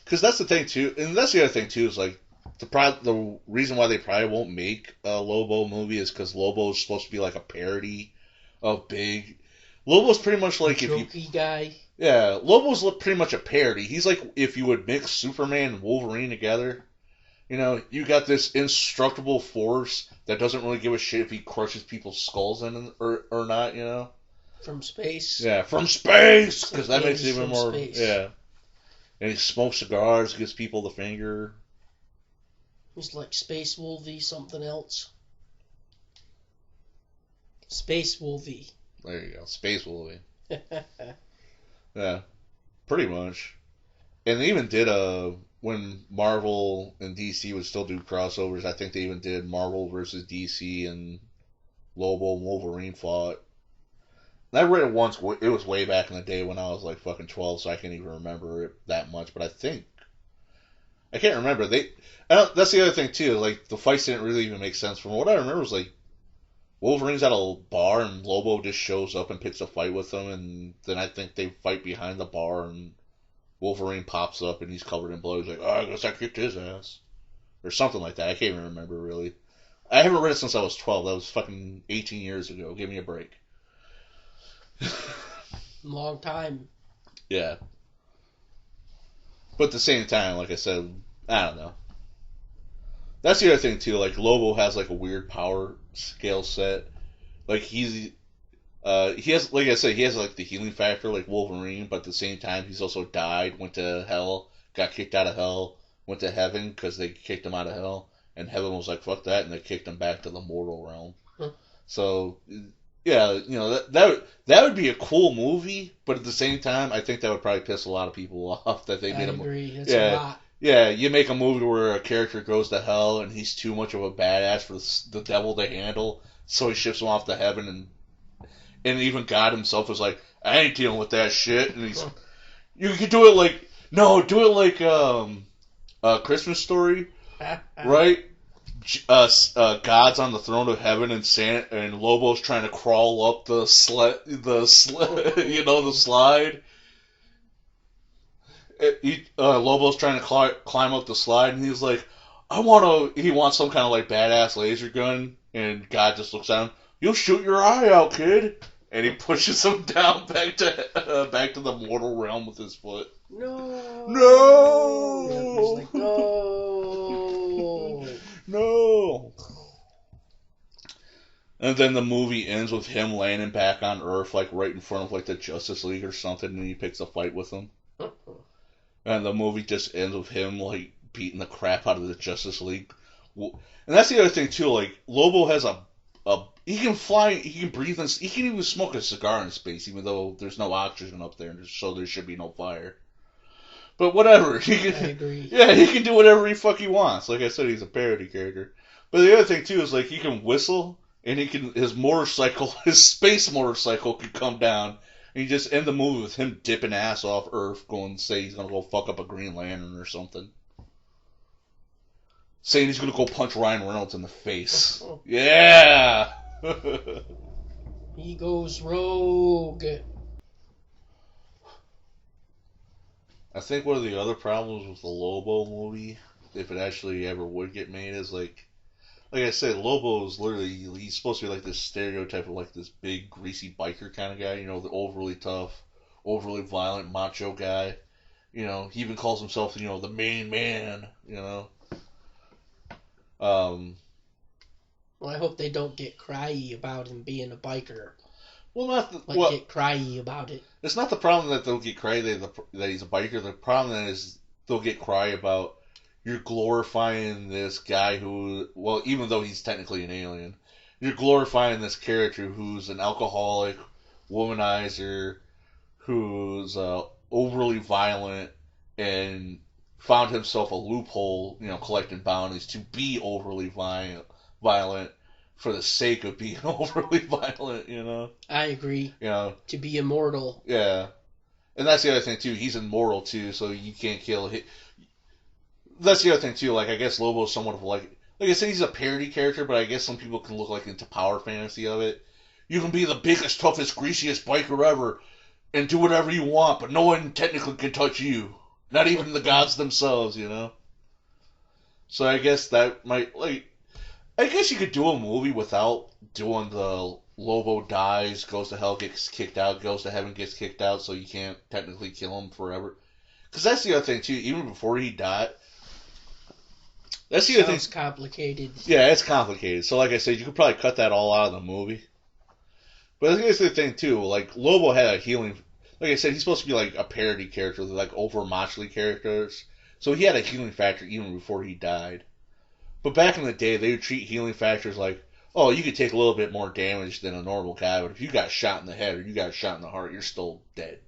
Because that's the thing, too, and that's the other thing, too, is, like, the reason why they probably won't make a Lobo movie is because Lobo is supposed to be, like, a parody of Big... Lobo's pretty much like... Jokey guy. Yeah, Lobo's pretty much a parody. He's like if you would mix Superman and Wolverine together. You got this indestructible force that doesn't really give a shit if he crushes people's skulls in or not, From space. Yeah, from space! Because Like that makes it even more... space. Yeah. And he smokes cigars, gives people the finger. He's like Space Wolvie something else. Space Wolvie. There you go, Space Wolvie. Yeah, pretty much. And they even did when Marvel and DC would still do crossovers, I think they even did Marvel versus DC and Lobo and Wolverine fought. And I read it once, it was way back in the day when I was like fucking 12, so I can't even remember it that much, but I can't remember. That's the other thing too, like the fights didn't really even make sense. From what I remember was like, Wolverine's at a bar and Lobo just shows up and picks a fight with him, and then I think they fight behind the bar and Wolverine pops up and he's covered in blood. He's like, I guess I kicked his ass. Or something like that. I can't even remember really. I haven't read it since I was 12. That was fucking 18 years ago. Give me a break. Long time. Yeah. But at the same time, like I said, I don't know. That's the other thing too. Like Lobo has like a weird power scale set. Like he has, like I said, he has like the healing factor like Wolverine, but at the same time he's also died, went to hell, got kicked out of hell, went to heaven because they kicked him out of hell, and heaven was like fuck that, and they kicked him back to the mortal realm. So yeah, that would be a cool movie, but at the same time, I think that would probably piss a lot of people off that they made him. I agree. It's a lot. Yeah, you make a movie where a character goes to hell and he's too much of a badass for the devil to handle, so he ships him off to heaven, and even God himself was like, I ain't dealing with that shit. And you can do it like, no, do it like a Christmas Story, right? God's on the throne of heaven, and and Lobo's trying to crawl up the slide. Lobo's trying to climb up the slide, and he's like, he wants some kind of like badass laser gun, and God just looks at him, you'll shoot your eye out, kid, and he pushes him down back to the mortal realm with his foot. No! He's like, no! No! And then the movie ends with him landing back on Earth, like right in front of like the Justice League or something, and he picks a fight with them. And the movie just ends with him like beating the crap out of the Justice League. And that's the other thing too. Like Lobo has he can fly, he can breathe, and he can even smoke a cigar in space, even though there's no oxygen up there, so there should be no fire. But whatever, I agree. Yeah, he can do whatever he fucking wants. Like I said, he's a parody character. But the other thing too is like he can whistle, and his space motorcycle can come down. And you just end the movie with him dipping ass off Earth, going to say he's going to go fuck up a Green Lantern or something. Saying he's going to go punch Ryan Reynolds in the face. Yeah! He goes rogue. I think one of the other problems with the Lobo movie, if it actually ever would get made, is like I said, Lobo is literally, he's supposed to be like this stereotype of like this big, greasy biker kind of guy, the overly tough, overly violent, macho guy. He even calls himself, the main man, Well, I hope they don't get cryy about him being a biker. Well, get cryy about it. It's not the problem that they'll get cry that he's a biker. The problem is they'll get cry about you're glorifying this guy who, well, even though he's technically an alien, you're glorifying this character who's an alcoholic, womanizer, who's overly violent, and found himself a loophole, collecting bounties to be overly violent for the sake of being overly violent, I agree. To be immortal. Yeah. And that's the other thing, too. He's immortal, too, so you can't kill him. That's the other thing, too. Like, I guess Lobo's somewhat of like I said, he's a parody character, but I guess some people can look like into power fantasy of it. You can be the biggest, toughest, greasiest biker ever and do whatever you want, but no one technically can touch you. Not even the gods themselves, So I guess that might, I guess you could do a movie without doing the Lobo dies, goes to hell, gets kicked out, goes to heaven, gets kicked out, so you can't technically kill him forever. Because that's the other thing, too. Even before he died, that's the other thing. Sounds complicated. Yeah, it's complicated. So, like I said, you could probably cut that all out of the movie. But that's the thing, too. Like, Lobo had a healing... Like I said, he's supposed to be, like, a parody character, like, over-macho characters. So he had a healing factor even before he died. But back in the day, they would treat healing factors like, oh, you could take a little bit more damage than a normal guy, but if you got shot in the head or you got shot in the heart, you're still dead.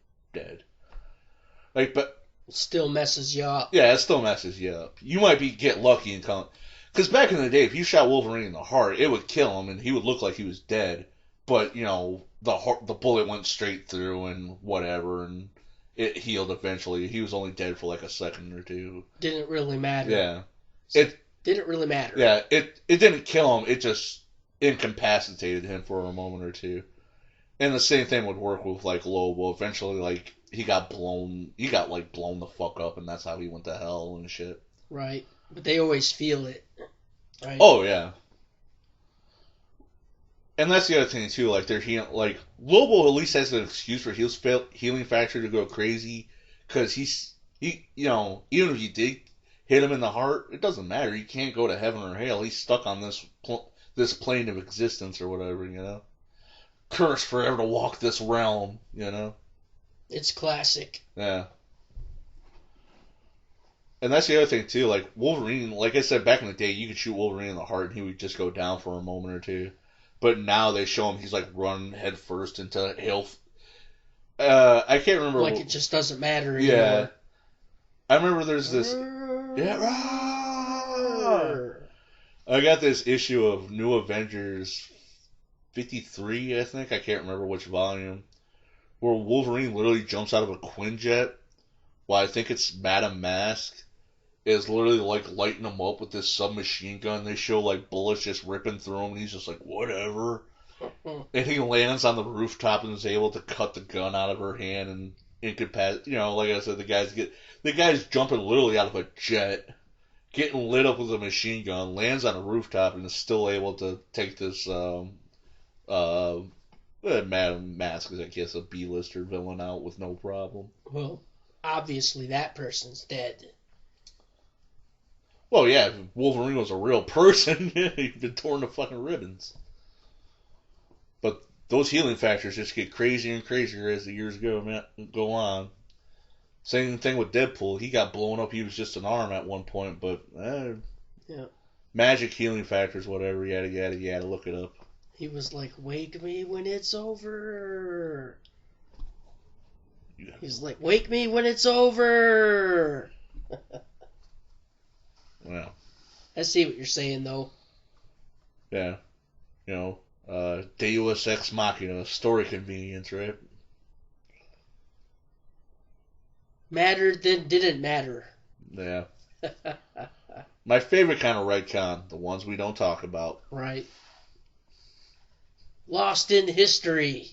But... Still messes you up. Yeah, it still messes you up. You might get lucky and come... Because back in the day, if you shot Wolverine in the heart, it would kill him and he would look like he was dead. But, the bullet went straight through and whatever, and it healed eventually. He was only dead for like a second or two. Didn't really matter. Yeah. It didn't really matter. Yeah, it didn't kill him. It just incapacitated him for a moment or two. And the same thing would work with, like, Lobo. Eventually, like, he got blown the fuck up, and that's how he went to hell and shit. Right. But they always feel it. Right? Oh, yeah. And that's the other thing, too. Like, Lobo at least has an excuse for his healing factor to go crazy, because even if you did hit him in the heart, it doesn't matter. He can't go to heaven or hell. He's stuck on this plane of existence or whatever, Cursed forever to walk this realm, It's classic. Yeah. And that's the other thing, too. Like, Wolverine, like I said, back in the day, you could shoot Wolverine in the heart and he would just go down for a moment or two. But now they show him he's, like, running head first into hell. I can't remember. Like, it just doesn't matter anymore. Yeah. I remember there's this... Yeah, I got this issue of New Avengers 53, I think. I can't remember which volume. Where Wolverine literally jumps out of a Quinjet. Well, I think it's Madame Mask. Is literally like lighting him up with this submachine gun. They show like bullets just ripping through him, and he's just like, whatever. And he lands on the rooftop and is able to cut the gun out of her hand and incapacitate. You know, like I said, the guy's jumping literally out of a jet, getting lit up with a machine gun, lands on a rooftop, and is still able to take this Madame Mask is, I guess, a B-lister villain out with no problem. Well, obviously that person's dead. Well, yeah, if Wolverine was a real person, he'd been torn to fucking ribbons. But those healing factors just get crazier and crazier as the years go on. Same thing with Deadpool. He got blown up. He was just an arm at one point, but yeah. Magic healing factors, whatever, yada, yada, yada. Look it up. He was like, wake me when it's over. Yeah. He's like, wake me when it's over. Well, I see what you're saying, though. yeah. You know, Deus Ex Machina, story convenience, right? Mattered, then didn't matter. Yeah. My favorite kind of retcon, the ones we don't talk about. Right. Lost in history.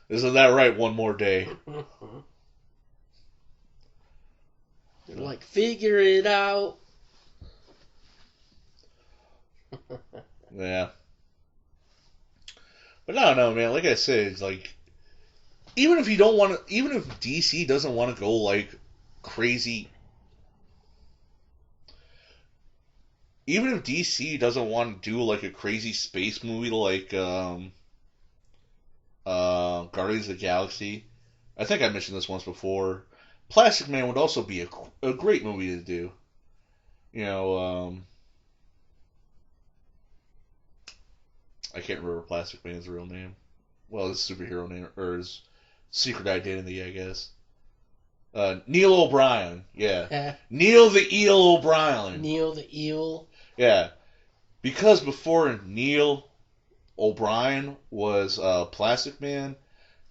Isn't that right? One more day. They're like, figure it out. Yeah. But I don't know, man. Like I said, it's like, even if DC doesn't want to go like crazy, even if DC doesn't want to do like a crazy space movie like Guardians of the Galaxy, I think I mentioned this once before. Plastic Man would also be a great movie to do. You know, I can't remember Plastic Man's real name. Well, his superhero name, or his secret identity, I guess. Neil O'Brien, yeah. Neil the Eel O'Brien. Neil the Eel. Yeah. Because before Neil O'Brien was Plastic Man,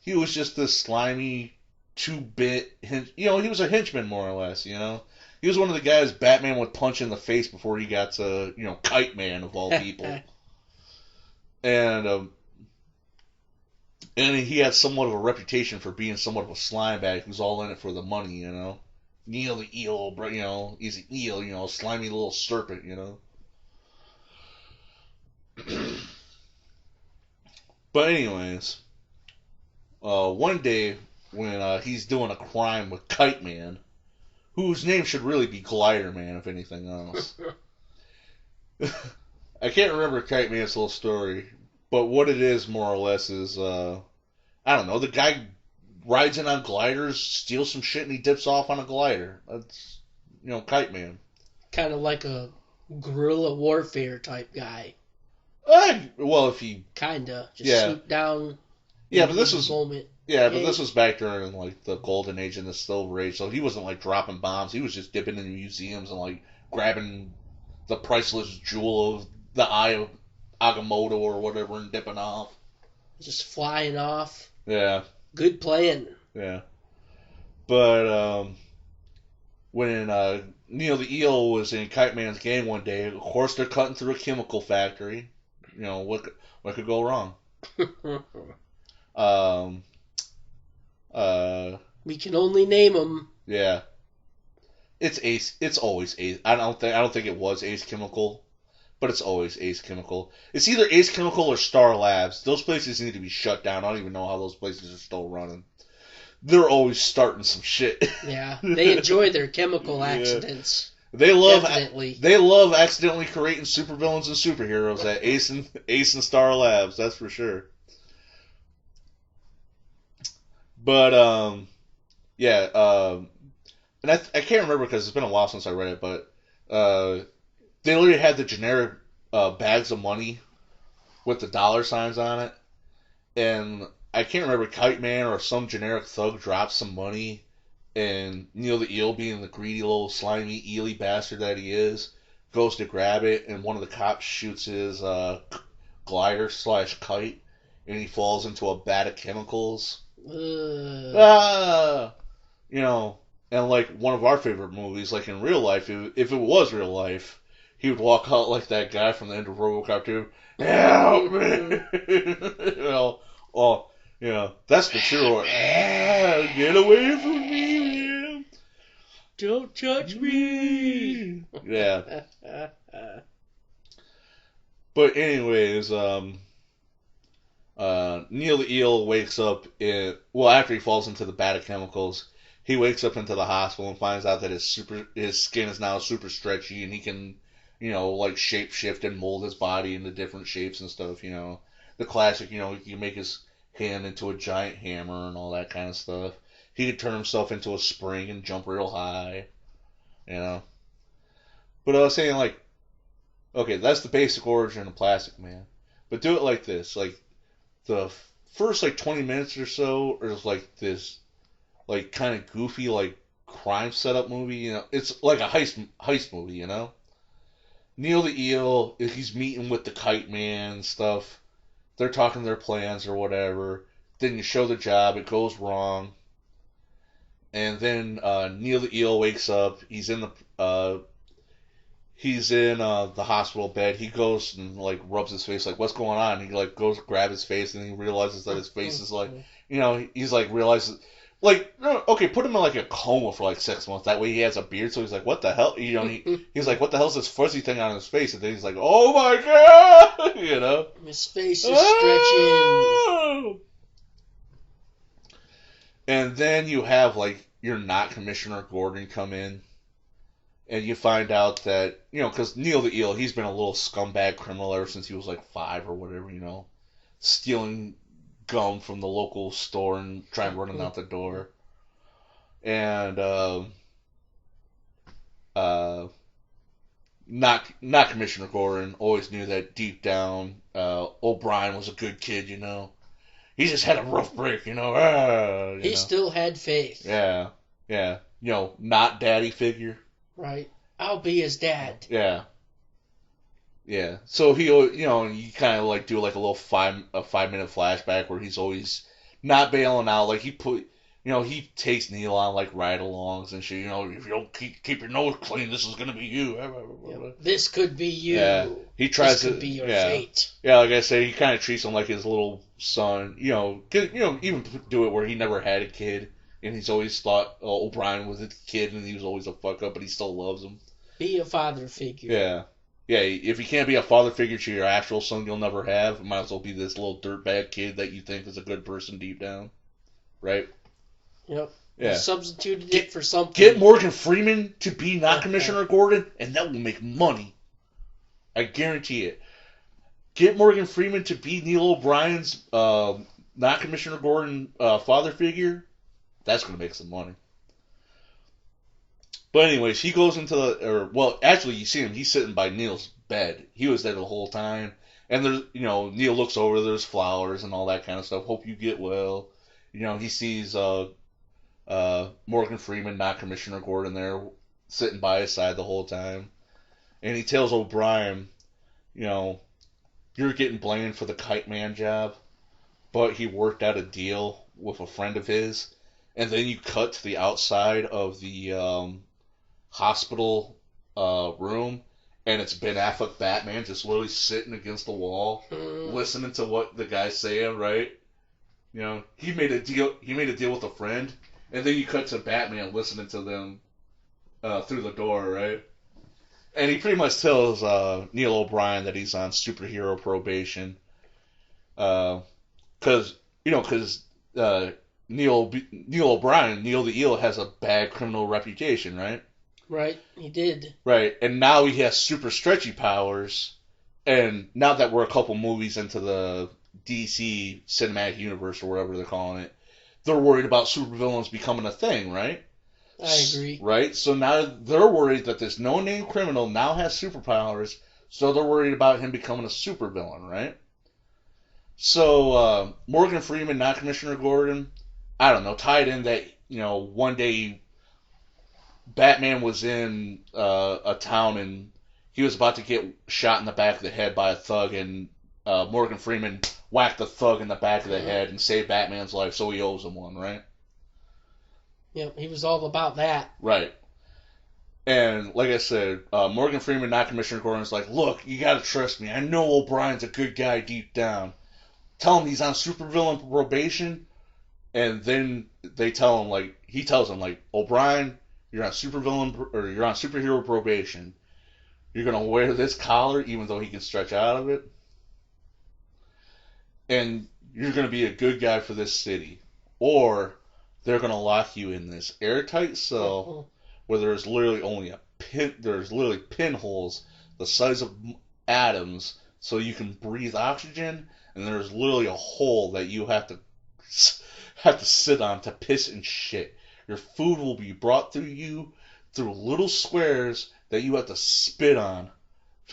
he was just this slimy, 2-bit, he was a henchman, more or less, you know? He was one of the guys Batman would punch in the face before he got to, Kite Man, of all people. And he had somewhat of a reputation for being somewhat of a slime bag who's all in it for the money, you know. Neil the Eel, he's an eel, slimy little serpent, But anyways, one day when he's doing a crime with Kite Man, whose name should really be Glider Man, if anything else. I can't remember Kite Man's whole story, but what it is, more or less, is, I don't know, the guy rides in on gliders, steals some shit, and he dips off on a glider. That's, Kite Man. Kind of like a guerrilla warfare type guy. Well, if he... Kinda. Just swoop down. Yeah, but this was... Moment. Yeah, but this was back during, like, the Golden Age and the Silver Age, so he wasn't, like, dropping bombs. He was just dipping in museums and, like, grabbing the priceless jewel of the Eye of Agamotto or whatever and dipping off. Just flying off. Yeah. Good plan. Yeah. But, when Neil the Eel was in Kite Man's gang one day, of course they're cutting through a chemical factory. What could go wrong? We can only name them. Yeah. It's Ace. It's always Ace. I don't think it was Ace Chemical, but it's always Ace Chemical. It's either Ace Chemical or Star Labs. Those places need to be shut down. I don't even know how those places are still running. They're always starting some shit. Yeah, they enjoy their chemical accidents. They love Definitely. They love accidentally creating supervillains and superheroes at Ace and Star Labs. That's for sure. But and I can't remember because it's been a while since I read it, but they literally had the generic bags of money with the dollar signs on it, and I can't remember, Kite Man or some generic thug dropped some money and Neil the Eel, being the greedy little slimy eely bastard that he is, goes to grab it, and one of the cops shoots his glider/kite, and he falls into a vat of chemicals. Ah! You know, and like one of our favorite movies, like in real life, if it was real life, he would walk out like that guy from the end of RoboCop 2. Help me! That's the true one. Get away from me, man! Don't touch me! Yeah. But anyways, Neil the Eel wakes up after he falls into the vat of chemicals, he wakes up into the hospital and finds out that his skin is now super stretchy, and he can, like shape shift and mold his body into different shapes and stuff, The classic, he can make his hand into a giant hammer and all that kind of stuff. He could turn himself into a spring and jump real high, But I was saying, like, okay, that's the basic origin of Plastic Man. But do it like this, like, the first, 20 minutes or so is, this, kind of goofy, crime setup movie, It's like a heist movie, Neil the Eel, he's meeting with the Kite Man and stuff. They're talking their plans or whatever. Then you show the job, it goes wrong. And then Neil the Eel wakes up. He's in the hospital bed. He goes and rubs his face, what's going on? He goes to grab his face, and he realizes that his face is he's realizes okay, put him in a coma for 6 months. That way he has a beard, so he's like, what the hell? He's like, what the hell's this fuzzy thing on his face? And then he's like, oh my god, His face is stretching. And then you have your not Commissioner Gordon come in. And you find out that, because Neil the Eel, he's been a little scumbag criminal ever since he was 5 or whatever, stealing gum from the local store and trying running out the door. And, not Commissioner Gordon always knew that deep down, O'Brien was a good kid, He just had a rough break, He still had faith. Yeah. Not daddy figure. Right. I'll be his dad. Yeah. Yeah. So he, you kind of do a little 5-minute flashback where he's always not bailing out. He takes Neil on ride-alongs and shit. If you don't keep your nose clean, this is gonna be you. Yeah. This could be you. Yeah. He tries this could be your fate. Yeah, like I say, he kind of treats him like his little son. Even do it where he never had a kid. And he's always thought O'Brien was a kid and he was always a fuck up, but he still loves him. Be a father figure. Yeah. Yeah, if you can't be a father figure to your actual son you'll never have, it might as well be this little dirtbag kid that you think is a good person deep down. Right? Yep. Yeah. You substituted it for something. Get Morgan Freeman to be not Commissioner Gordon, and that will make money. I guarantee it. Get Morgan Freeman to be Neil O'Brien's not Commissioner Gordon father figure. That's going to make some money. But anyways, he goes into actually you see him, he's sitting by Neil's bed. He was there the whole time. And there's, Neil looks over, there's flowers and all that kind of stuff. Hope you get well. He sees Morgan Freeman, not Commissioner Gordon, there sitting by his side the whole time. And he tells O'Brien, you're getting blamed for the Kite Man job, but he worked out a deal with a friend of his. And then you cut to the outside of the hospital room, and it's Ben Affleck Batman just literally sitting against the wall, listening to what the guy's saying, right? He made a deal with a friend, and then you cut to Batman listening to them through the door, right? And he pretty much tells Neil O'Brien that he's on superhero probation, because Neil O'Brien, Neil the Eel, has a bad criminal reputation, right? Right, he did. Right, and now he has super stretchy powers, and now that we're a couple movies into the DC cinematic universe, or whatever they're calling it, they're worried about supervillains becoming a thing, right? I agree. Right, so now they're worried that this no-name criminal now has superpowers, so they're worried about him becoming a supervillain, right? So, Morgan Freeman, not Commissioner Gordon, I don't know, tied in that one day Batman was in a town and he was about to get shot in the back of the head by a thug, and Morgan Freeman whacked the thug in the back of the head and saved Batman's life, so he owes him one, right? Yep, he was all about that. Right. And like I said, Morgan Freeman, not Commissioner Gordon's like, look, you gotta trust me. I know O'Brien's a good guy deep down. Tell him he's on supervillain probation, and then they tell him, like, he tells him, like, O'Brien, you're on superhero probation. You're gonna wear this collar, even though he can stretch out of it. And you're gonna be a good guy for this city. Or they're gonna lock you in this airtight cell where there's literally only there's literally pinholes the size of atoms so you can breathe oxygen, and there's literally a hole that you have to sit on to piss and shit. Your food will be brought through you through little squares that you have to spit on.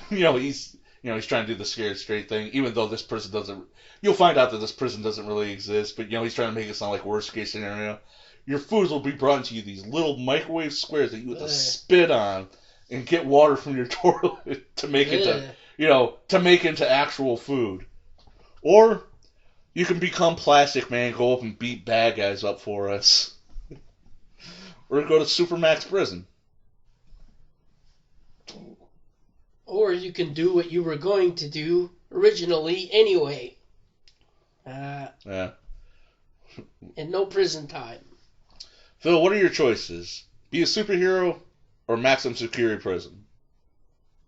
He's trying to do the scared straight thing, even though this prison doesn't. You'll find out that this prison doesn't really exist, but he's trying to make it sound like worst case scenario. Your foods will be brought to you these little microwave squares that you have to spit on and get water from your toilet to make to make into actual food. Or you can become Plastic Man, go up and beat bad guys up for us. Or go to Supermax prison. Or you can do what you were going to do originally anyway. Yeah. And no prison time. Phil, what are your choices? Be a superhero or maximum security prison?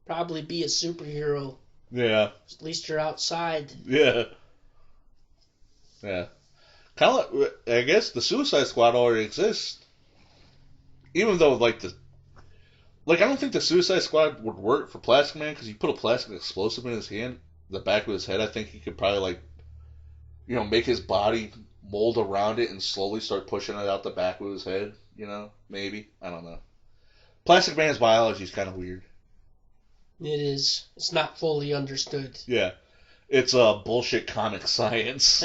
Probably be a superhero. Yeah. At least you're outside. Yeah. Yeah. Kind of like, I guess the Suicide Squad already exists. Even though, I don't think the Suicide Squad would work for Plastic Man, because you put a plastic explosive in his hand, the back of his head, I think he could probably, make his body mold around it and slowly start pushing it out the back of his head, maybe. I don't know. Plastic Man's biology is kind of weird. It is. It's not fully understood. Yeah. It's bullshit comic science.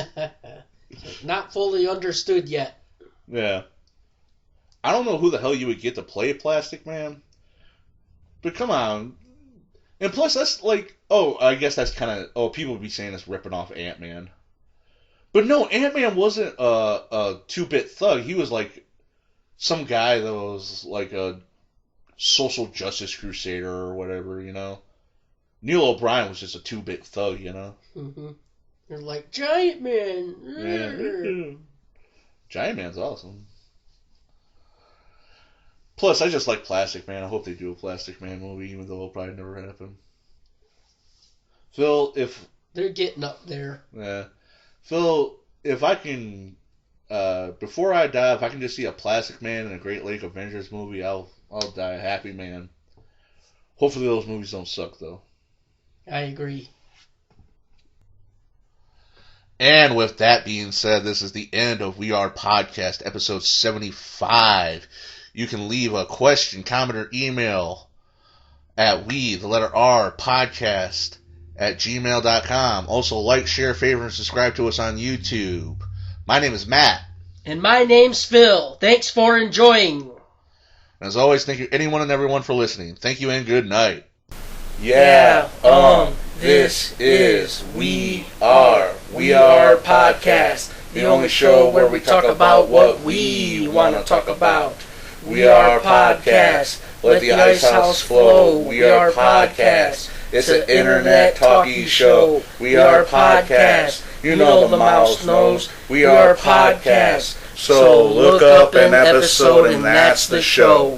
Not fully understood yet. Yeah. I don't know who the hell you would get to play Plastic Man. But come on. And plus, that's I guess that's kind of, people would be saying it's ripping off Ant-Man. But no, Ant-Man wasn't a 2-bit thug. He was some guy that was a social justice crusader or whatever, Neil O'Brien was just a 2-bit thug, Mm-hmm. They're like, Giant Man! Yeah. Giant Man's awesome. Plus, I just like Plastic Man. I hope they do a Plastic Man movie, even though it'll probably never happen. Phil, if... They're getting up there. Yeah. Phil, if I can... before I die, if I can just see a Plastic Man in a Great Lake Avengers movie, I'll die a happy man. Hopefully those movies don't suck, though. I agree. And with that being said, this is the end of We Are Podcast, episode 75. You can leave a question, comment, or email at podcast@gmail.com. Also, like, share, favorite, and subscribe to us on YouTube. My name is Matt. And my name's Phil. Thanks for enjoying. And as always, thank you anyone and everyone for listening. Thank you and good night. Yeah, this is We Are Podcast, the only show where we talk about what we want to talk about. We Are Podcast, let the ice house flow. We Are Podcast, it's an internet talkie show. We Are Podcast, you know the mouse knows. We Are Podcast, so look up an episode and that's the show.